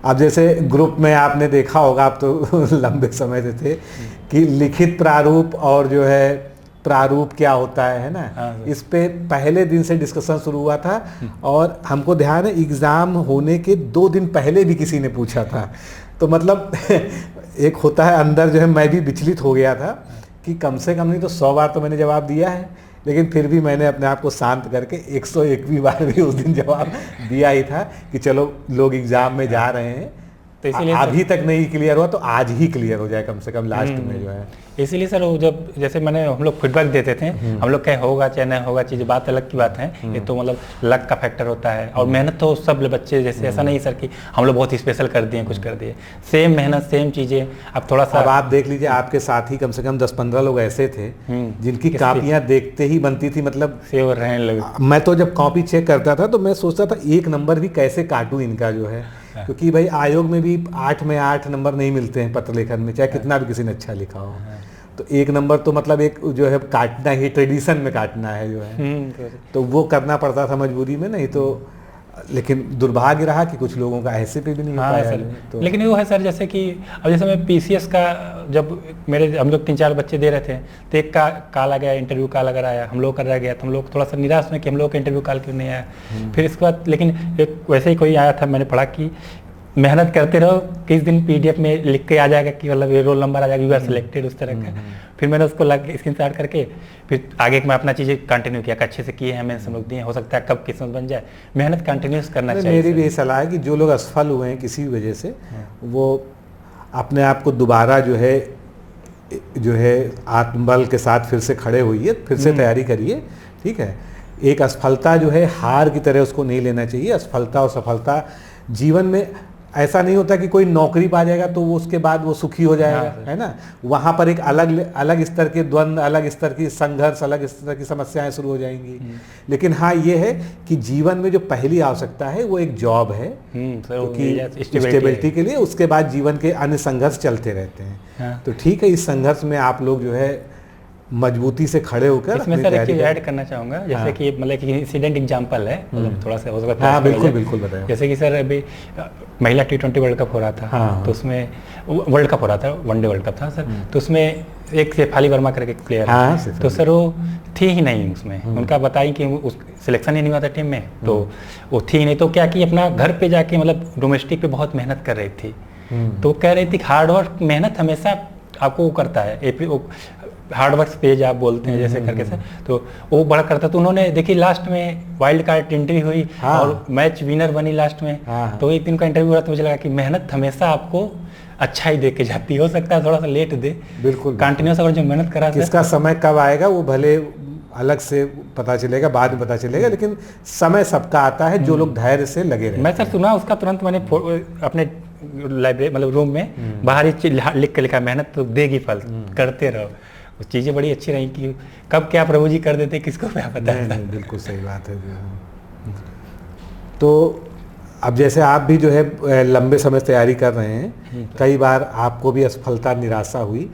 अब जैसे ग्रुप में आपने देखा होगा, आप तो लंबे समय से थे, कि लिखित प्रारूप और जो है प्रारूप क्या होता है ना। हाँ, इस पे पहले दिन से डिस्कशन शुरू हुआ था, और हमको ध्यान है एग्ज़ाम होने के 2 दिन पहले भी किसी ने पूछा था, तो मतलब एक होता है अंदर जो है, मैं भी विचलित हो गया था कि कम से कम नहीं तो 100 बार तो मैंने जवाब दिया है, लेकिन फिर भी मैंने अपने आप को शांत करके 101वीं बार भी उस दिन जवाब दिया ही था कि चलो लोग एग्ज़ाम में जा रहे हैं, तो इसीलिए अभी तक नहीं क्लियर हुआ तो आज ही क्लियर हो जाए कम से कम लास्ट में जो है। इसीलिए सर वो जब जैसे मैंने हम लोग फीडबैक देते थे, हम लोग कहे होगा चाहे नहीं होगा, चीज़ बात अलग की बात है, ये तो मतलब लक का फैक्टर होता है, और मेहनत तो सब बच्चे जैसे ऐसा नहीं सर कि हम लोग बहुत स्पेशल कर दिए कुछ कर दिए, सेम मेहनत सेम चीज़ें। अब थोड़ा सा अब आप देख लीजिए, आपके साथ ही कम से कम 10-15 लोग ऐसे थे जिनकी कापियाँ देखते ही बनती थी, मतलब सेव रहने लगे। मैं तो जब कॉपी चेक करता था तो मैं सोचता था 1 नंबर भी कैसे काटूं इनका जो है, क्योंकि भाई आयोग में भी 8 में 8 नंबर नहीं मिलते हैं पत्र लेखन में, चाहे कितना भी किसी ने अच्छा लिखा हो, तो 1 नंबर तो मतलब एक जो है काटना ही, ट्रेडिशन में काटना है जो है, तो वो करना पड़ता था मजबूरी में, नहीं तो। लेकिन दुर्भाग्य रहा कि कुछ लोगों का ऐसे पे भी नहीं हो पाया तो। लेकिन वो है सर जैसे कि अब जैसे मैं पीसीएस का जब मेरे हम लोग 3-4 बच्चे दे रहे थे, तो एक का कॉल आ गया, इंटरव्यू कॉल अगर आया, हम लोग कर रह गया, तो हम लोग थोड़ा सा निराश में कि हम लोग का इंटरव्यू कॉल क्यों नहीं आया। फिर इसके बाद लेकिन एक वैसे ही कोई आया था, मैंने पढ़ा कि मेहनत करते रहो, किस दिन पीडीएफ में लिख के आ जाएगा कि मतलब ये रोल नंबर आ जाएगा, यू आर सिलेक्टेड, उस तरह का। फिर मैंने उसको लग स्क्रीनशॉट करके फिर आगे मैं अपना चीज़ें कंटिन्यू किया, अच्छे से किए हैं, मैंने सब लोग दिए, हो सकता है कब किस्मत बन जाए। मेहनत कंटिन्यूस करना चाहिए। मेरी भी ये सलाह है कि जो लोग असफल हुए हैं किसी वजह से, वो अपने आप को दोबारा जो है आत्मबल के साथ फिर से खड़े होइए, फिर से तैयारी करिए, ठीक है। एक असफलता जो है हार की तरह उसको नहीं लेना चाहिए। असफलता और सफलता जीवन में ऐसा नहीं होता कि कोई नौकरी पा जाएगा तो वो उसके बाद वो सुखी हो जाएगा, है ना। वहाँ पर एक अलग स्तर के द्वंद्व, अलग स्तर की संघर्ष, अलग स्तर की समस्याएं शुरू हो जाएंगी। लेकिन हाँ ये है कि जीवन में जो पहली आवश्यकता है वो एक जॉब है, क्योंकि स्टेबिलिटी के लिए, उसके बाद जीवन के अन्य संघर्ष चलते रहते हैं। तो ठीक है, इस संघर्ष में आप लोग जो है मजबूती से खड़े होकर इसमें सर एक चीज़ ऐड करना चाहूँगा, जैसे कि मतलब कि इंसिडेंट एग्जाम्पल है, मतलब थोड़ा सा हो सकता है। हाँ बिल्कुल बताएं। जैसे कि सर अभी महिला T20 वर्ल्ड कप हो रहा था, तो उसमें वर्ल्ड कप हो रहा था, वनडे वर्ल्ड कप था सर, तो उसमें एक शेफाली वर्मा करके एक प्लेयर है, तो सर वो थी ही नहीं उसमें, उनका बताई कि उस सिलेक्शन ही नहीं हुआ था टीम में, तो वो थी नहीं, तो क्या कि अपना घर पे जाके मतलब डोमेस्टिक पे बहुत मेहनत कर रही थी। तो कह रही थी हार्डवर्क, मेहनत हमेशा आपको वो करता है, हार्डवर्क पेज आप बोलते हैं जैसे करके सर, तो वो बड़ा करता। तो उन्होंने देखिए लास्ट में वाइल्ड कार्ड एंट्री हुई और मैच विनर बनी लास्ट में। तो एक दिन का इंटरव्यू हुआ तो मुझे लगा कि मेहनत हमेशा आपको अच्छा ही दे के जाती है, हो सकता है थोड़ा सा लेट दे, बिल्कुल कंटिन्यूस अगर जो मेहनत करा, इसका समय कब आएगा वो भले अलग से पता चलेगा, बाद में पता चलेगा, लेकिन समय सबका आता है जो लोग धैर्य से लगे रहे। मैं सर सुना उसका तुरंत मैंने अपने लाइब्रेरी मतलब रूम में बाहर ही लिख के लिखा, मेहनत तो देगी फल, करते रहो। वो चीज़ें बड़ी अच्छी रही कि कब क्या प्रभु जी कर देते किसको क्या पता है। बिल्कुल सही बात है। तो अब जैसे आप भी जो है लंबे समय से तैयारी कर रहे हैं, कई बार आपको भी असफलता निराशा हुई,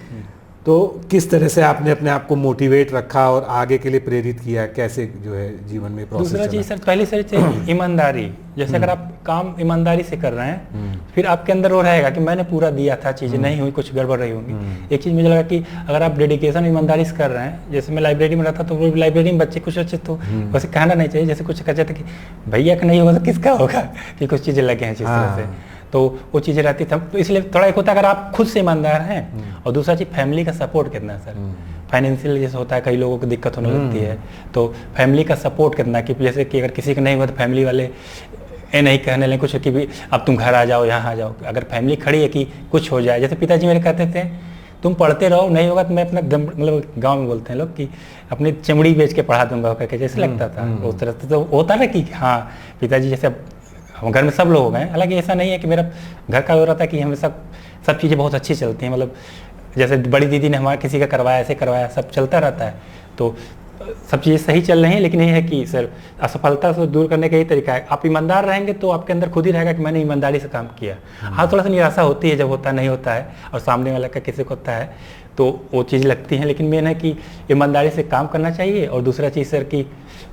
तो किस तरह से आपने अपने आप को मोटिवेट रखा और आगे के लिए प्रेरित किया, कैसे जो है जीवन में प्रोसेस? दूसरा चीज़ सर, पहली सर ईमानदारी, जैसे अगर आप काम ईमानदारी से कर रहे हैं फिर आपके अंदर वो रहेगा कि मैंने पूरा दिया था, चीज़ें नहीं हुई, कुछ गड़बड़ रही होंगी। एक चीज़ मुझे लगा कि अगर आप डेडिकेशन ईमानदारी से कर रहे हैं, जैसे मैं लाइब्रेरी में रहता तो वो लाइब्रेरी में बच्चे कुछ अच्छे तो वैसे कहना नहीं चाहिए, जैसे कुछ कहते थे कि भैया का नहीं होगा तो किसका होगा, कि कुछ चीज़ें लगे हैं जिस तरह से, तो वो चीज़ें रहती थी। तो इसलिए थोड़ा एक होता है अगर आप खुद से ईमानदार हैं, और दूसरा चीज़ फैमिली का सपोर्ट कितना है सर। फाइनेंशियल जैसे होता है कई लोगों को दिक्कत होने लगती है, तो फैमिली का सपोर्ट कितना, कि जैसे कि अगर किसी का नहीं हुआ तो फैमिली वाले ये नहीं कहने लगे कुछ कि भी अब तुम घर आ जाओ, यहाँ आ जाओ। अगर फैमिली खड़ी है कि कुछ हो जाए, जैसे पिताजी मेरे कहते थे तुम पढ़ते रहो, नहीं होगा तो मैं अपना मतलब गांव में बोलते हैं लोग कि अपनी चमड़ी बेच के पढ़ा दूंगा करके, जैसे लगता था उस तरह से। तो होता ना कि हाँ पिताजी जैसे हम घर में सब लोग हो गए, हालांकि ऐसा नहीं है कि मेरा घर का हो रहा था कि हमें सब चीज़ें बहुत अच्छी चलती हैं, मतलब जैसे बड़ी दीदी ने हमारा किसी का करवाया, ऐसे करवाया, सब चलता रहता है, तो सब चीज़ें सही चल रही हैं। लेकिन ये है कि सर असफलता से दूर करने का यही तरीका है, आप ईमानदार रहेंगे तो आपके अंदर खुद ही रहेगा कि मैंने ईमानदारी से काम किया। हाँ थोड़ा सा निराशा होती है जब होता नहीं होता है और सामने वाला का किसी को होता है तो वो चीज़ लगती है, लेकिन मेन है कि ईमानदारी से काम करना चाहिए। और दूसरा चीज़ सर कि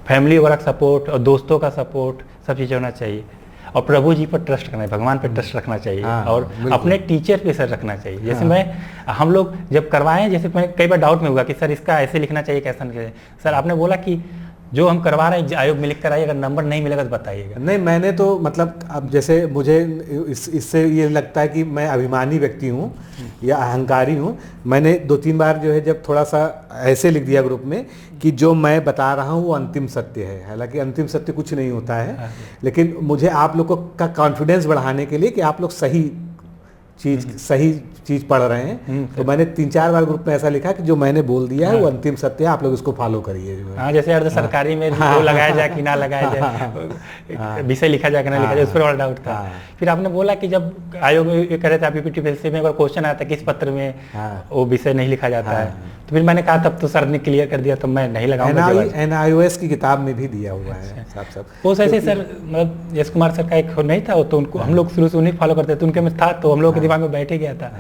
फैमिली वाला सपोर्ट और दोस्तों का सपोर्ट सब चीज़ होना चाहिए, और प्रभु जी पर ट्रस्ट करना है, भगवान पर ट्रस्ट रखना चाहिए, और अपने टीचर पे सर रखना चाहिए। जैसे हम लोग जब करवाएं, जैसे मैं कई बार डाउट में हुआ कि सर इसका ऐसे लिखना चाहिए, कैसा नहीं चाहिए। सर आपने बोला कि जो हम करवा रहे हैं आयोग में लिख कर आइए, अगर नंबर नहीं मिलेगा तो बताइएगा। नहीं, मैंने तो मतलब अब जैसे मुझे इससे ये लगता है कि मैं अभिमानी व्यक्ति हूँ या अहंकारी हूँ। मैंने 2-3 बार जो है जब थोड़ा सा ऐसे लिख दिया ग्रुप में कि जो मैं बता रहा हूँ वो अंतिम सत्य है, हालांकि अंतिम सत्य कुछ नहीं होता है, लेकिन मुझे आप लोगों का कॉन्फिडेंस बढ़ाने के लिए कि आप लोग सही चीज पढ़ रहे हैं, तो मैंने 3-4 बार ग्रुप में ऐसा लिखा कि जो मैंने बोल दिया है वो अंतिम सत्य है, आप लोग इसको फॉलो करिए। हाँ, जैसे अर्ध सरकारी में वो लगाया जाए कि ना लगाया जाए, विषय लिखा जाए कि ना लिखा जाए, उस पर बड़ा डाउट था। फिर आपने बोला कि जब आयोग ये कह रहे थे पीपीटी में एक बार क्वेश्चन आता है किस पत्र में वो विषय नहीं लिखा जाता है, तो फिर मैंने कहा तब तो सर ने क्लियर कर दिया तो मैं नहीं लगाऊंगा। NIOS की किताब में भी दिया हुआ है सब। वो ऐसे सर मतलब यश कुमार सर का एक नहीं था, वो तो उनको हम लोग शुरू से उन्हीं फॉलो करते थे, उनके में था तो हम लोग के दिमाग में बैठ ही गया था।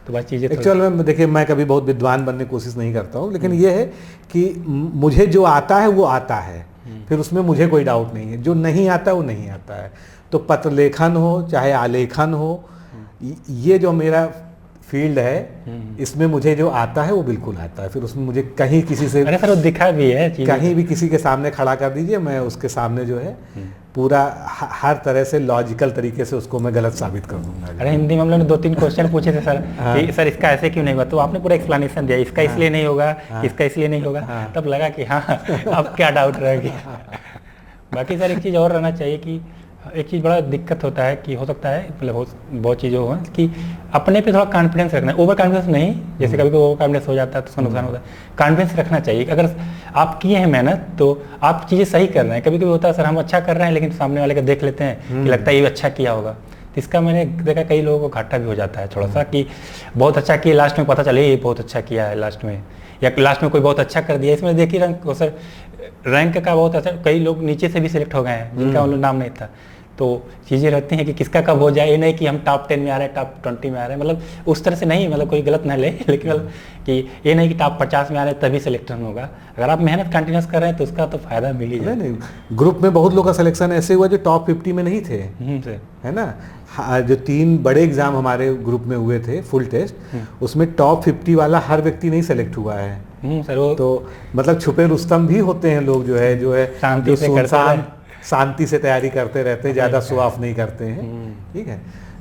तो बात चीज़ें एक्चुअल में देखिए, मैं कभी बहुत विद्वान बनने की कोशिश नहीं करता हूँ, लेकिन ये है कि मुझे जो आता है वो आता है, फिर उसमें मुझे कोई डाउट नहीं है। जो नहीं आता वो नहीं आता है। तो पत्र लेखन हो चाहे आलेखन हो, ये जो मेरा फील्ड है इसमें मुझे जो आता है वो बिल्कुल आता है। फिर उसमें मुझे कहीं किसी से, अरे सर वो दिखा भी है, कहीं भी किसी के सामने खड़ा कर दीजिए, मैं उसके सामने जो है पूरा हर तरह से लॉजिकल तरीके से उसको मैं गलत साबित कर दूंगा। अरे हिंदी में हम लोगों ने 2-3 क्वेश्चन पूछे थे सर कि सर इसका ऐसे क्यों नहीं हुआ, तो आपने पूरा एक्सप्लेनेशन दिया, इसका इसलिए नहीं होगा, इसका इसलिए नहीं होगा। तब लगा कि हाँ अब क्या डाउट रह गया। बाकी सर एक चीज़ और रहना चाहिए कि एक चीज़ बड़ा दिक्कत होता है कि हो सकता है मतलब बहुत चीज़ें हो कि अपने पे थोड़ा कॉन्फिडेंस रखना है, ओवर कॉन्फिडेंस नहीं, जैसे कभी ओवर कॉन्फिडेंस हो जाता है तो उसका नुकसान होता है। कॉन्फिडेंस रखना चाहिए कि अगर आप किए हैं मेहनत तो आप चीज़ें सही कर रहे हैं। कभी कभी होता है सर हम अच्छा कर रहे हैं लेकिन सामने वाले का देख लेते हैं कि लगता है ये अच्छा किया होगा, तो इसका मैंने देखा कई लोगों को घाटा भी हो जाता है थोड़ा सा कि बहुत अच्छा किया, लास्ट में पता चले ये बहुत अच्छा किया है लास्ट में, या लास्ट में कोई बहुत अच्छा कर दिया। इसमें देखिए सर रैंक का बहुत अच्छा, कई लोग नीचे से भी सिलेक्ट हो गए हैं जिनका उन लोग नाम नहीं था। तो चीज़ें रहती हैं कि किसका कब हो जाए, ये नहीं कि हम टॉप 10 में आ रहे हैं, टॉप 20 में आ रहे हैं, मतलब उस तरह से नहीं, मतलब कोई गलत ना ले, लेकिन मतलब कि ये नहीं कि टॉप 50 में आ रहे हैं तभी सिलेक्शन होगा। अगर आप मेहनत कंटिन्यूस कर रहे हैं तो उसका तो फायदा मिल ही जाए। नहीं, ग्रुप में बहुत लोग का सिलेक्शन ऐसे हुआ जो टॉप 50 में नहीं थे, है ना। जो 3 बड़े एग्जाम हमारे ग्रुप में हुए थे फुल टेस्ट, उसमें टॉप 50 वाला हर व्यक्ति नहीं सेलेक्ट हुआ है। सर तो मतलब छुपे रुस्तम भी होते हैं लोग, जो है शांति से शांति से तैयारी करते रहते हैं, ज़्यादा शो ऑफ नहीं करते हैं। ठीक है,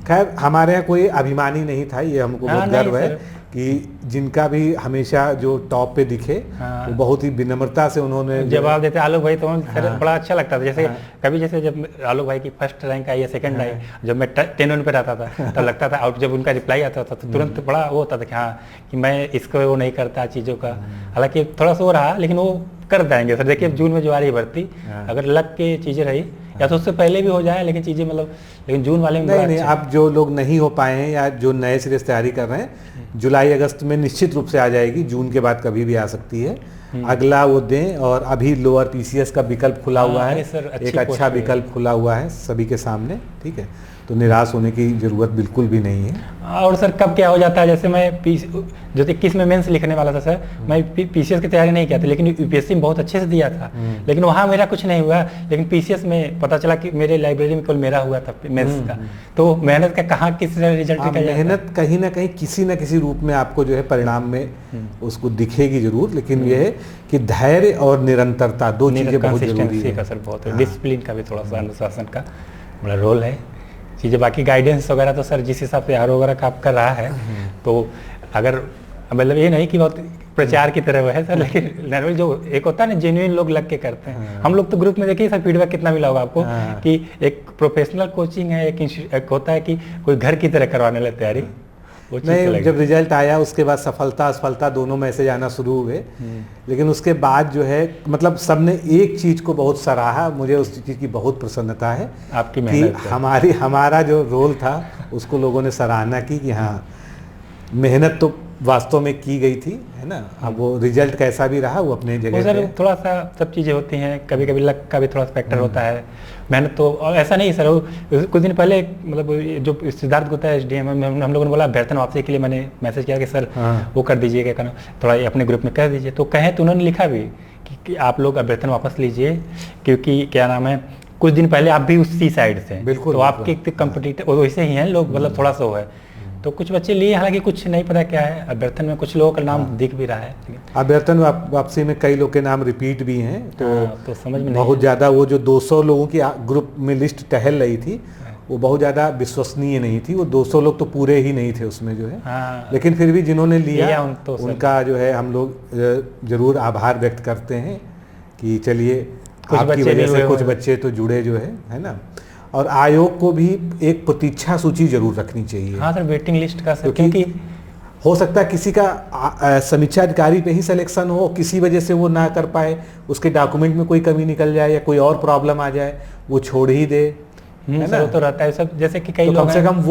खैर हमारे यहाँ कोई अभिमानी नहीं था, ये हमको बहुत गर्व है कि जिनका भी हमेशा जो टॉप पे दिखे वो बहुत ही विनम्रता से उन्होंने जवाब देते। आलोक भाई तो सर बड़ा अच्छा लगता था, जैसे कभी जैसे जब आलोक भाई की फर्स्ट रैंक आई या सेकंड आई, जब मैं 10 पे रहता था तो लगता था, और जब उनका रिप्लाई आता था तो तुरंत बड़ा वो होता था कि हाँ कि मैं इसको वो नहीं करता चीज़ों का। हालांकि थोड़ा सा वो रहा लेकिन वो कर देंगे सर। देखिए जून में जो आ रही भर्ती, अगर लग के चीज़ें रही या तो उससे पहले भी हो जाए, लेकिन चीज़ें मतलब लेकिन जून वाले में नहीं, अब जो लोग नहीं हो पाए हैं या जो नए सिरे से तैयारी कर रहे हैं, जुलाई अगस्त में निश्चित रूप से आ जाएगी, जून के बाद कभी भी आ सकती है। अगला वो दें, और अभी लोअर PCS का विकल्प खुला हुआ है, एक अच्छा विकल्प खुला हुआ है सभी के सामने। ठीक है, तो निराश होने की ज़रूरत बिल्कुल भी नहीं है। और सर कब क्या हो जाता है, जैसे मैं जो 21 में मेंस लिखने वाला था सर, मैं पीसीएस की तैयारी नहीं किया था, लेकिन यूपीएससी में बहुत अच्छे से दिया था, लेकिन वहाँ मेरा कुछ नहीं हुआ, लेकिन पीसीएस में पता चला कि मेरे लाइब्रेरी में केवल मेरा हुआ था मेंस का। तो मेहनत का कहाँ किस रिजल्ट निकल जाता है। मेहनत कहीं ना कहीं किसी न किसी रूप में आपको जो है परिणाम में उसको दिखेगी जरूर, लेकिन यह है कि धैर्य और निरंतरता दो चीज़ें बहुत जरूरी है। सर बहुत डिसिप्लिन का भी थोड़ा सा, अनुशासन का बड़ा रोल है चीज़ें। बाकी गाइडेंस वगैरह तो सर जिस हिसाब से आर वगैरह का आप कर रहा है, तो अगर मतलब ये नहीं कि बहुत प्रचार की तरह वो है सर, लेकिन नॉर्मल जो एक होता है ना जेन्युइन लोग लग के करते हैं। हम लोग तो ग्रुप में देखिए सर फीडबैक कितना मिला होगा आपको कि एक प्रोफेशनल कोचिंग है, एक होता है कि कोई घर की तरह करवाने लगे तैयारी। नहीं, जब रिजल्ट आया उसके बाद सफलता असफलता दोनों मैसेज आना शुरू हुए, लेकिन उसके बाद जो है मतलब सबने एक चीज़ को बहुत सराहा, मुझे उस चीज़ की बहुत प्रसन्नता है आपकी मेहनत कि हमारा जो रोल था उसको लोगों ने सराहना की कि हाँ मेहनत तो वास्तव में की गई थी, है ना। अब वो रिजल्ट कैसा भी रहा वो अपने जगह सर थोड़ा सा सब चीज़ें होती हैं, कभी कभी लक का भी थोड़ा फैक्टर होता है। मेहनत तो और ऐसा नहीं सर, कुछ दिन पहले मतलब जो सिद्धार्थ गुप्ता है SDM, हम लोगों ने बोला अभ्यर्थन वापसी के लिए मैंने मैसेज किया कि सर वो कर दीजिए, क्या थोड़ा अपने ग्रुप में कर दीजिए। तो कहें तो उन्होंने लिखा भी कि आप लोग अभ्यर्थन वापस लीजिए, क्योंकि क्या नाम है कुछ दिन पहले आप भी उसी साइड से, बिल्कुल तो आपके कंपटीटर वैसे ही हैं लोग, मतलब थोड़ा सा वो है। तो कुछ बच्चे लिए, हालांकि कुछ नहीं पता क्या है अभ्यर्थन में, कुछ लोगों का नाम दिख भी रहा है। अभ्यर्थन वापसी में कई लोग के नाम रिपीट भी हैं, तो समझ में बहुत ज़्यादा वो जो 200 लोगों की ग्रुप में लिस्ट टहल रही थी वो बहुत ज़्यादा विश्वसनीय नहीं थी। वो 200 लोग तो पूरे ही नहीं थे उसमें जो है, लेकिन फिर भी जिन्होंने लिया उनका जो है हम लोग जरूर आभार व्यक्त करते हैं कि चलिए आपकी वजह से कुछ बच्चे तो जुड़े जो है ना। और आयोग को भी एक प्रतीक्षा सूची जरूर रखनी चाहिए। हाँ सर, वेटिंग लिस्ट का सर, क्योंकि हो सकता है किसी का समीक्षा अधिकारी पे ही सिलेक्शन हो, किसी वजह से वो ना कर पाए, उसके डॉक्यूमेंट में कोई कमी निकल जाए या कोई और प्रॉब्लम आ जाए, वो छोड़ ही दे, है ना। वो तो रहता है सब, जैसे कि कई तो लोग कम से कम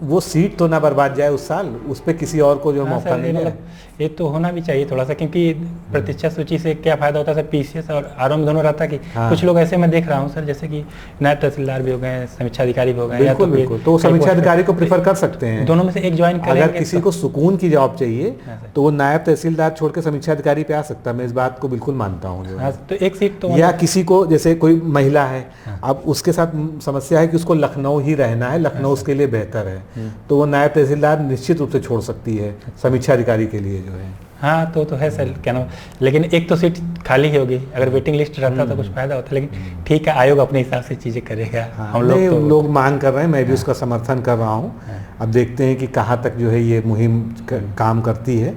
वो सीट तो ना बर्बाद जाए उस साल, उस पे किसी और को जो मौका मिले। ये तो होना भी चाहिए थोड़ा सा, क्योंकि प्रतीक्षा सूची से क्या फायदा होता है सर, पीसीएस और आरओ में दोनों रहता है कि कुछ लोग ऐसे मैं देख रहा हूँ सर, जैसे कि नायब तहसीलदार भी हो गए, समीक्षा अधिकारी भी हो गए, बिल्कुल, तो समीक्षा अधिकारी को प्रेफर कर सकते हैं, दोनों में से एक ज्वाइन करेंगे। अगर किसी को सुकून की जॉब चाहिए तो वो नायब तहसीलदार छोड़ के समीक्षा अधिकारी पे आ सकता है, मैं इस बात को बिल्कुल मानता हूँ। तो एक सीट तो, या किसी को जैसे कोई महिला है, अब उसके साथ समस्या है कि उसको लखनऊ ही रहना है, लखनऊ उसके लिए बेहतर है, तो वो नायब तहसीलदार निश्चित रूप से छोड़ सकती है समीक्षा अधिकारी के लिए जो है। हाँ तो है सर, क्या नाम, लेकिन एक तो सीट खाली ही होगी, अगर वेटिंग लिस्ट रहता तो कुछ फायदा होता, लेकिन ठीक है आयोग अपने हिसाब से चीज़ें करेगा। हम लोग मांग कर रहे हैं, मैं भी उसका समर्थन कर रहा हूँ। अब देखते हैं कि कहाँ तक जो है ये मुहिम काम करती है।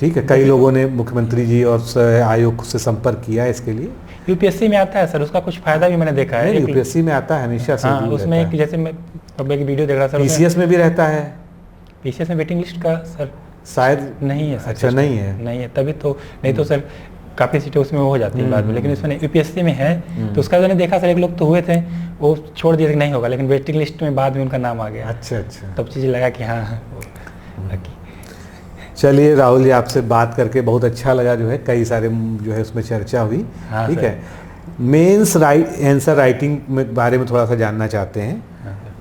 ठीक है, कई लोगों ने मुख्यमंत्री जी और आयोग से संपर्क किया है इसके लिए। यूपीएससी में आता है सर, उसका कुछ फायदा भी मैंने देखा है। यूपीएससी में आता है हमेशा से। उसमें एक जैसे मैं अब एक वीडियो देख रहा था, पीसीएस में भी रहता है। पीसीएस में वेटिंग लिस्ट का सर शायद नहीं है सर। अच्छा, नहीं है तभी तो, नहीं तो सर काफ़ी सीटें उसमें हो जाती है बाद में, लेकिन उसमें यूपीएससी में है। तो उसका मैंने देखा सर, एक लोग तो हुए थे वो छोड़ दिए नहीं होगा, लेकिन वेटिंग लिस्ट में बाद में उनका नाम आ गया। अच्छा, तब चीज़ें लगा कि हाँ। चलिए राहुल जी, आपसे बात करके बहुत अच्छा लगा, जो है कई सारे जो है उसमें चर्चा हुई। ठीक है, मेंस आंसर राइटिंग में बारे में थोड़ा सा जानना चाहते हैं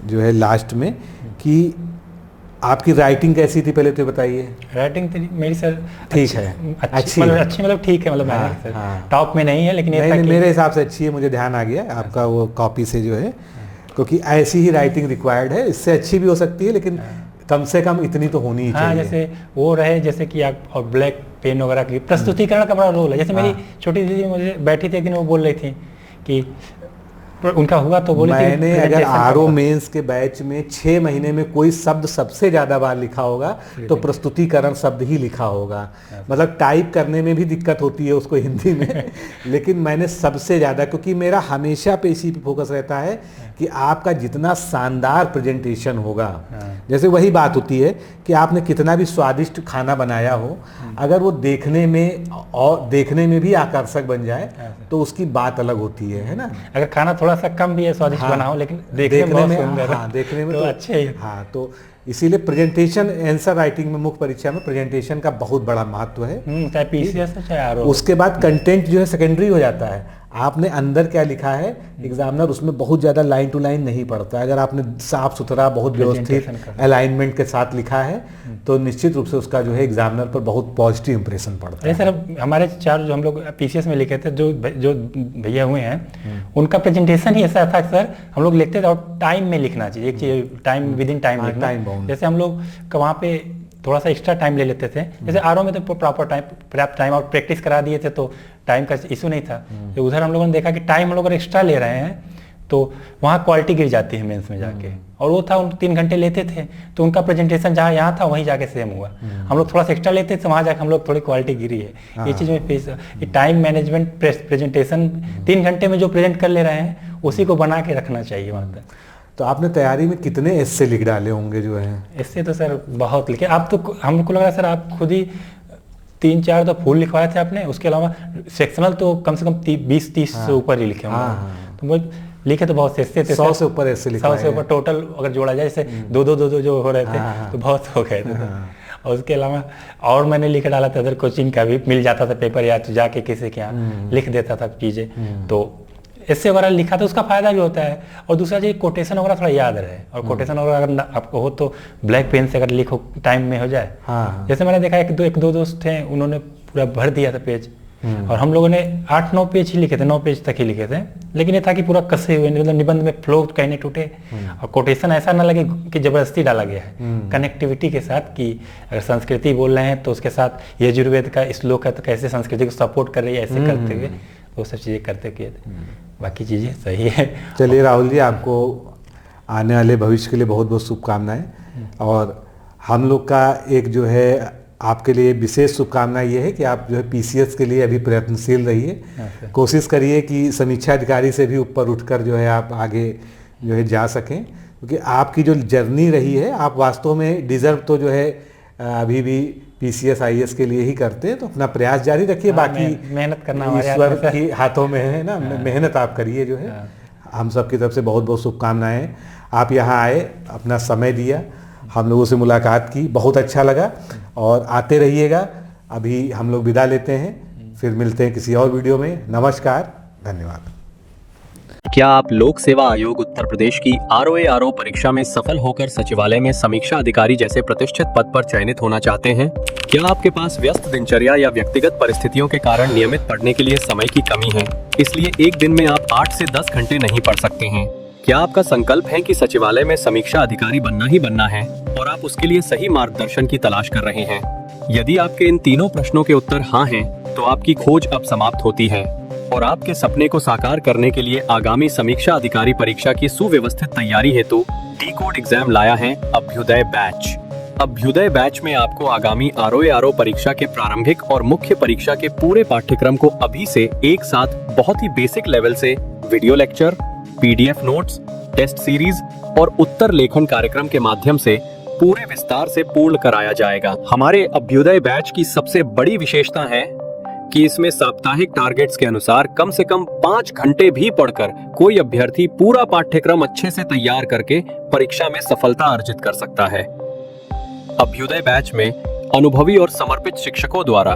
जो है लास्ट में, कि आपकी राइटिंग कैसी थी पहले तो बताइए। राइटिंग मेरी सर ठीक है, अच्छी मतलब ठीक है, मतलब टॉप में नहीं है, लेकिन नहीं, मेरे हिसाब से अच्छी है, मुझे ध्यान आ गया आपका वो कॉपी से जो है, क्योंकि ऐसी ही राइटिंग रिक्वायर्ड है, इससे अच्छी भी हो सकती है, लेकिन कम से कम इतनी तो होनी ही चाहिए। जैसे वो रहे, जैसे कि आप और ब्लैक पेन वगैरह की प्रस्तुतिकरण का बड़ा रोल है। जैसे मेरी छोटी दीदी मुझे बैठी थी एक दिन, वो बोल रही थी कि उनका हुआ तो बोली मैंने अगर आरओ मेंस के बैच में 6 महीने में कोई शब्द सबसे ज्यादा बार लिखा होगा तो प्रस्तुतिकरण शब्द ही लिखा होगा। मतलब टाइप करने में भी दिक्कत होती है उसको हिंदी में, लेकिन मैंने सबसे ज्यादा, क्योंकि मेरा हमेशा पे इसी पे फोकस रहता है कि आपका जितना शानदार प्रेजेंटेशन होगा, जैसे वही बात होती है कि आपने कितना भी स्वादिष्ट खाना बनाया हो, अगर वो देखने में भी आकर्षक बन जाए तो उसकी बात अलग होती है ना। अगर खाना थोड़ा सा कम भी है स्वादिष्ट बना हो, लेकिन देखने में देखने में तो अच्छे ही। हाँ, तो इसीलिए प्रेजेंटेशन आंसर राइटिंग में मुख्य परीक्षा में प्रेजेंटेशन का बहुत बड़ा महत्व है, चाहे पीसीएस हो चाहे आरओ। उसके बाद कंटेंट जो है सेकेंडरी हो जाता है। आपने अंदर क्या लिखा है एग्जामिनर उसमें बहुत ज़्यादा लाइन टू लाइन नहीं पढ़ता है। अगर आपने साफ सुथरा बहुत व्यवस्थित अलाइनमेंट के साथ लिखा है तो निश्चित रूप से उसका जो है एग्जामिनर पर बहुत पॉजिटिव इंप्रेशन पड़ता है। सर हमारे 4 जो हम लोग पीसीएस में लिखे थे, जो भैया हुए हैं उनका प्रेजेंटेशन ही ऐसा था सर, हम लोग लिखते थे और टाइम में लिखना चाहिए, एक चीज टाइम विद इन टाइम लिखना। जैसे हम लोग वहाँ पे थोड़ा सा एक्स्ट्रा टाइम ले लेते थे, जैसे आरओ में तो प्रॉपर टाइम, पर्याप्त टाइम और प्रैक्टिस करा दिए थे तो टाइम का इशू नहीं था। तो उधर हम लोगों ने देखा कि टाइम हम लोग अगर एक्स्ट्रा ले रहे हैं तो वहाँ क्वालिटी गिर जाती है मेंस में जाके, और वो था 3 घंटे लेते थे तो उनका प्रेजेंटेशन जहाँ यहाँ था वहीं जाके सेम हुआ। हम लोग थोड़ा सा एक्स्ट्रा लेते थे, वहाँ जाके हम लोग थोड़ी क्वालिटी गिरी है। ये चीज़ में फेस टाइम मैनेजमेंट, प्रेजेंटेशन 3 घंटे में जो प्रेजेंट कर ले रहे हैं उसी को बना के रखना चाहिए वहाँ तक। तो आपने तैयारी में कितने एस्से लिख डाले होंगे जो है? एस्से तो सर बहुत लिखे। आप तो हमको लग रहा है सर आप खुद ही 3-4 तो फुल लिखवाए थे आपने, उसके अलावा सेक्शनल तो कम से कम 20-30 से ऊपर ही लिखे होंगे। तो वो लिखे तो बहुत एस्से थे, 100 से ऊपर एस्से लिखे, 100 से ऊपर टोटल अगर जोड़ा जाए, जैसे 2-2 जो हो रहे थे तो बहुत हो गए थे। और उसके अलावा और मैंने लिख डाला था, अदर कोचिंग का भी मिल जाता था पेपर या तो जाके किसी के यहाँ लिख देता था चीज़ें। तो ऐसे वगैरह लिखा तो उसका फायदा भी होता है। और दूसरा चीज कोटेशन वगैरह थोड़ा याद रहे, और कोटेशन वगैरह अगर आपको हो तो ब्लैक पेन से अगर लिखो टाइम में हो जाए। जैसे मैंने देखा एक दो दोस्त थे, उन्होंने पूरा भर दिया था पेज, और हम लोगों ने 8-9 पेज ही लिखे थे, 9 पेज तक ही लिखे थे। लेकिन ये था कि पूरा कसे हुए, मतलब निबंध में फ्लो कहीं नहीं टूटे, और कोटेशन ऐसा ना लगे कि जबरदस्ती डाला गया है। कनेक्टिविटी के साथ कि अगर संस्कृति बोल रहे हैं तो उसके साथ यजुर्वेद का श्लोक है तो कैसे संस्कृति को सपोर्ट कर रही है, ऐसे करते हुए वो सब चीज़ें करते किए थे। बाकी चीज़ें सही है। चलिए राहुल जी, आपको आने वाले भविष्य के लिए बहुत बहुत शुभकामनाएं। और हम लोग का एक जो है आपके लिए विशेष शुभकामना ये है कि आप जो है पीसीएस के लिए अभी प्रयत्नशील रहिए, कोशिश करिए कि समीक्षा अधिकारी से भी ऊपर उठकर जो है आप आगे जो है जा सकें, क्योंकि आपकी जो जर्नी रही है आप वास्तव में डिजर्व तो जो है अभी भी पीसीएस आईएएस के लिए ही करते हैं। तो अपना प्रयास जारी रखिए, बाकी मेहनत करना ईश्वर के हाथों में है ना, मेहनत आप करिए जो है। हम सब की तरफ से बहुत बहुत शुभकामनाएं। आप यहाँ आए, अपना समय दिया, हम लोगों से मुलाकात की, बहुत अच्छा लगा। और आते रहिएगा। अभी हम लोग विदा लेते हैं, फिर मिलते हैं किसी और वीडियो में। नमस्कार, धन्यवाद। क्या आप लोक सेवा आयोग उत्तर प्रदेश की आरओ परीक्षा में सफल होकर सचिवालय में समीक्षा अधिकारी जैसे प्रतिष्ठित पद पर चयनित होना चाहते हैं? क्या आपके पास व्यस्त दिनचर्या या व्यक्तिगत परिस्थितियों के कारण नियमित पढ़ने के लिए समय की कमी है, इसलिए एक दिन में आप 8 से 10 घंटे नहीं पढ़ सकते हैं? क्या आपका संकल्प है कि सचिवालय में समीक्षा अधिकारी बनना ही बनना है और आप उसके लिए सही मार्गदर्शन की तलाश कर रहे हैं? यदि आपके इन तीनों प्रश्नों के उत्तर हाँ हैं, तो आपकी खोज अब समाप्त होती है और आपके सपने को साकार करने के लिए आगामी समीक्षा अधिकारी परीक्षा की सुव्यवस्थित तैयारी हेतु डी-कोड एग्जाम लाया है अभ्युदय बैच। अभ्युदय बैच में आपको आगामी आरओ परीक्षा के प्रारंभिक और मुख्य परीक्षा के पूरे पाठ्यक्रम को अभी से एक साथ बहुत ही बेसिक लेवल से video lecture, PDF notes, test series और उत्तर लेखन कार्यक्रम के माध्यम से पूरे विस्तार से पूर्ण कराया जाएगा। हमारे अभ्युदय बैच की सबसे बड़ी विशेषता है कि इसमें साप्ताहिक टारगेट्स के अनुसार कम से कम 5 घंटे भी पढ़कर कोई अभ्यर्थी पूरा पाठ्यक्रम अच्छे से तैयार करके परीक्षा में सफलता अर्जित कर सकता है। अभ्युदय बैच में अनुभवी और समर्पित शिक्षकों द्वारा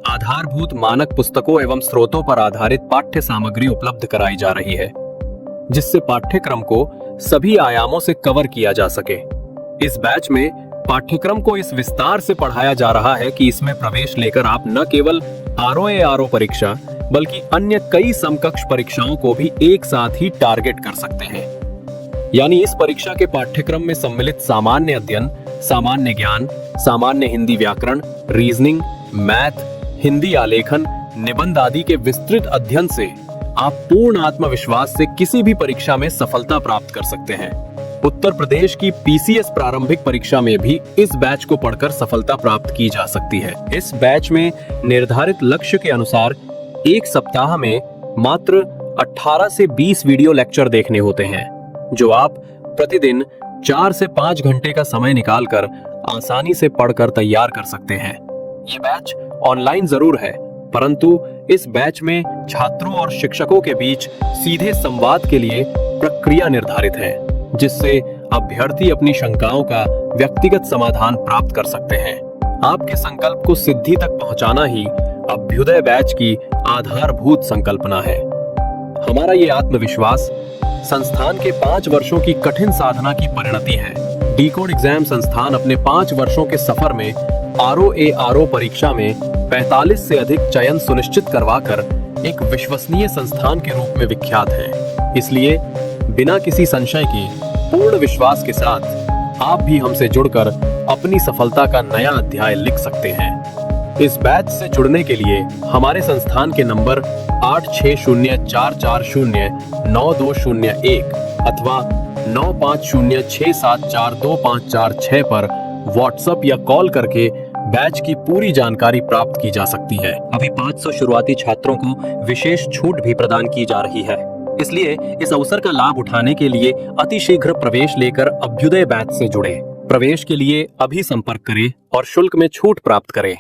आधारभूत मानक पुस्तकों एवं स्रोतों पर आधारित पाठ्य सामग्री उपलब्ध कराई जा रही है, जिससे पाठ्यक्रम को सभी आयामों से कवर किया जा सके। इस बैच में पाठ्यक्रम को इस विस्तार से पढ़ाया जा रहा है कि इसमें प्रवेश लेकर आप न केवल आरओ परीक्षा बल्कि अन्य कई समकक्ष परीक्षाओं को भी एक साथ ही टारगेट कर सकते हैं। यानी इस परीक्षा के पाठ्यक्रम में सम्मिलित सामान्य अध्ययन, सामान्य ज्ञान, सामान्य हिंदी व्याकरण, रीजनिंग, मैथ, हिंदी आलेखन, निबंध आदि के विस्तृत अध्ययन से आप पूर्ण आत्मविश्वास से किसी भी परीक्षा में सफलता प्राप्त कर सकते हैं। उत्तर प्रदेश की पीसीएस प्रारंभिक परीक्षा में भी इस बैच को पढ़कर सफलता प्राप्त की जा सकती है। इस बैच में निर्धारित लक्ष्य के अनुसार एक सप्ताह में मात्र 18 से 20 वीडियो लेक्चर देखने होते हैं, जो आप प्रतिदिन 4 से 5 घंटे का समय निकालकर आसानी से पढ़कर तैयार कर सकते हैं। ये बैच ऑनलाइन जरूर है, परंतु इस बैच में छात्रों और शिक्षकों के बीच सीधे संवाद के लिए प्रक्रिया निर्धारित है, जिससे अभ्यर्थी अपनी शंकाओं का व्यक्तिगत समाधान प्राप्त कर सकते हैं। आपके संकल्प को सिद्धि तक पहुंचाना ही अभ्युदय बैच की आधारभूत संकल्पना है। हमारा ये आत्मविश्वास संस्थान के 5 वर्षों की कठिन साधना की परिणति है। डीकोड एग्जाम संस्थान अपने 5 वर्षों के सफर में ROARO परीक्षा में 45 से अधिक चयन सुनिश्चित करवाकर एक विश्वसनीय संस्थान के रूप में विख्यात है। इसलिए बिना किसी संशय के पूर्ण विश्वास के साथ आप भी हमसे जुड़कर अपनी सफलता का नया अध्याय लिख सकते हैं। इस बैच से जुड़ने के लिए हमारे संस्थान के नंबर 8604409201 अथवा 9506742546 पर व्हाट्सएप या कॉल करके बैच की पूरी जानकारी प्राप्त की जा सकती है। अभी 500 शुरुआती छात्रों को विशेष छूट भी प्रदान की जा रही है, इसलिए इस अवसर का लाभ उठाने के लिए अतिशीघ्र प्रवेश लेकर अभ्युदय बैच से जुड़े। प्रवेश के लिए अभी संपर्क करें और शुल्क में छूट प्राप्त करें।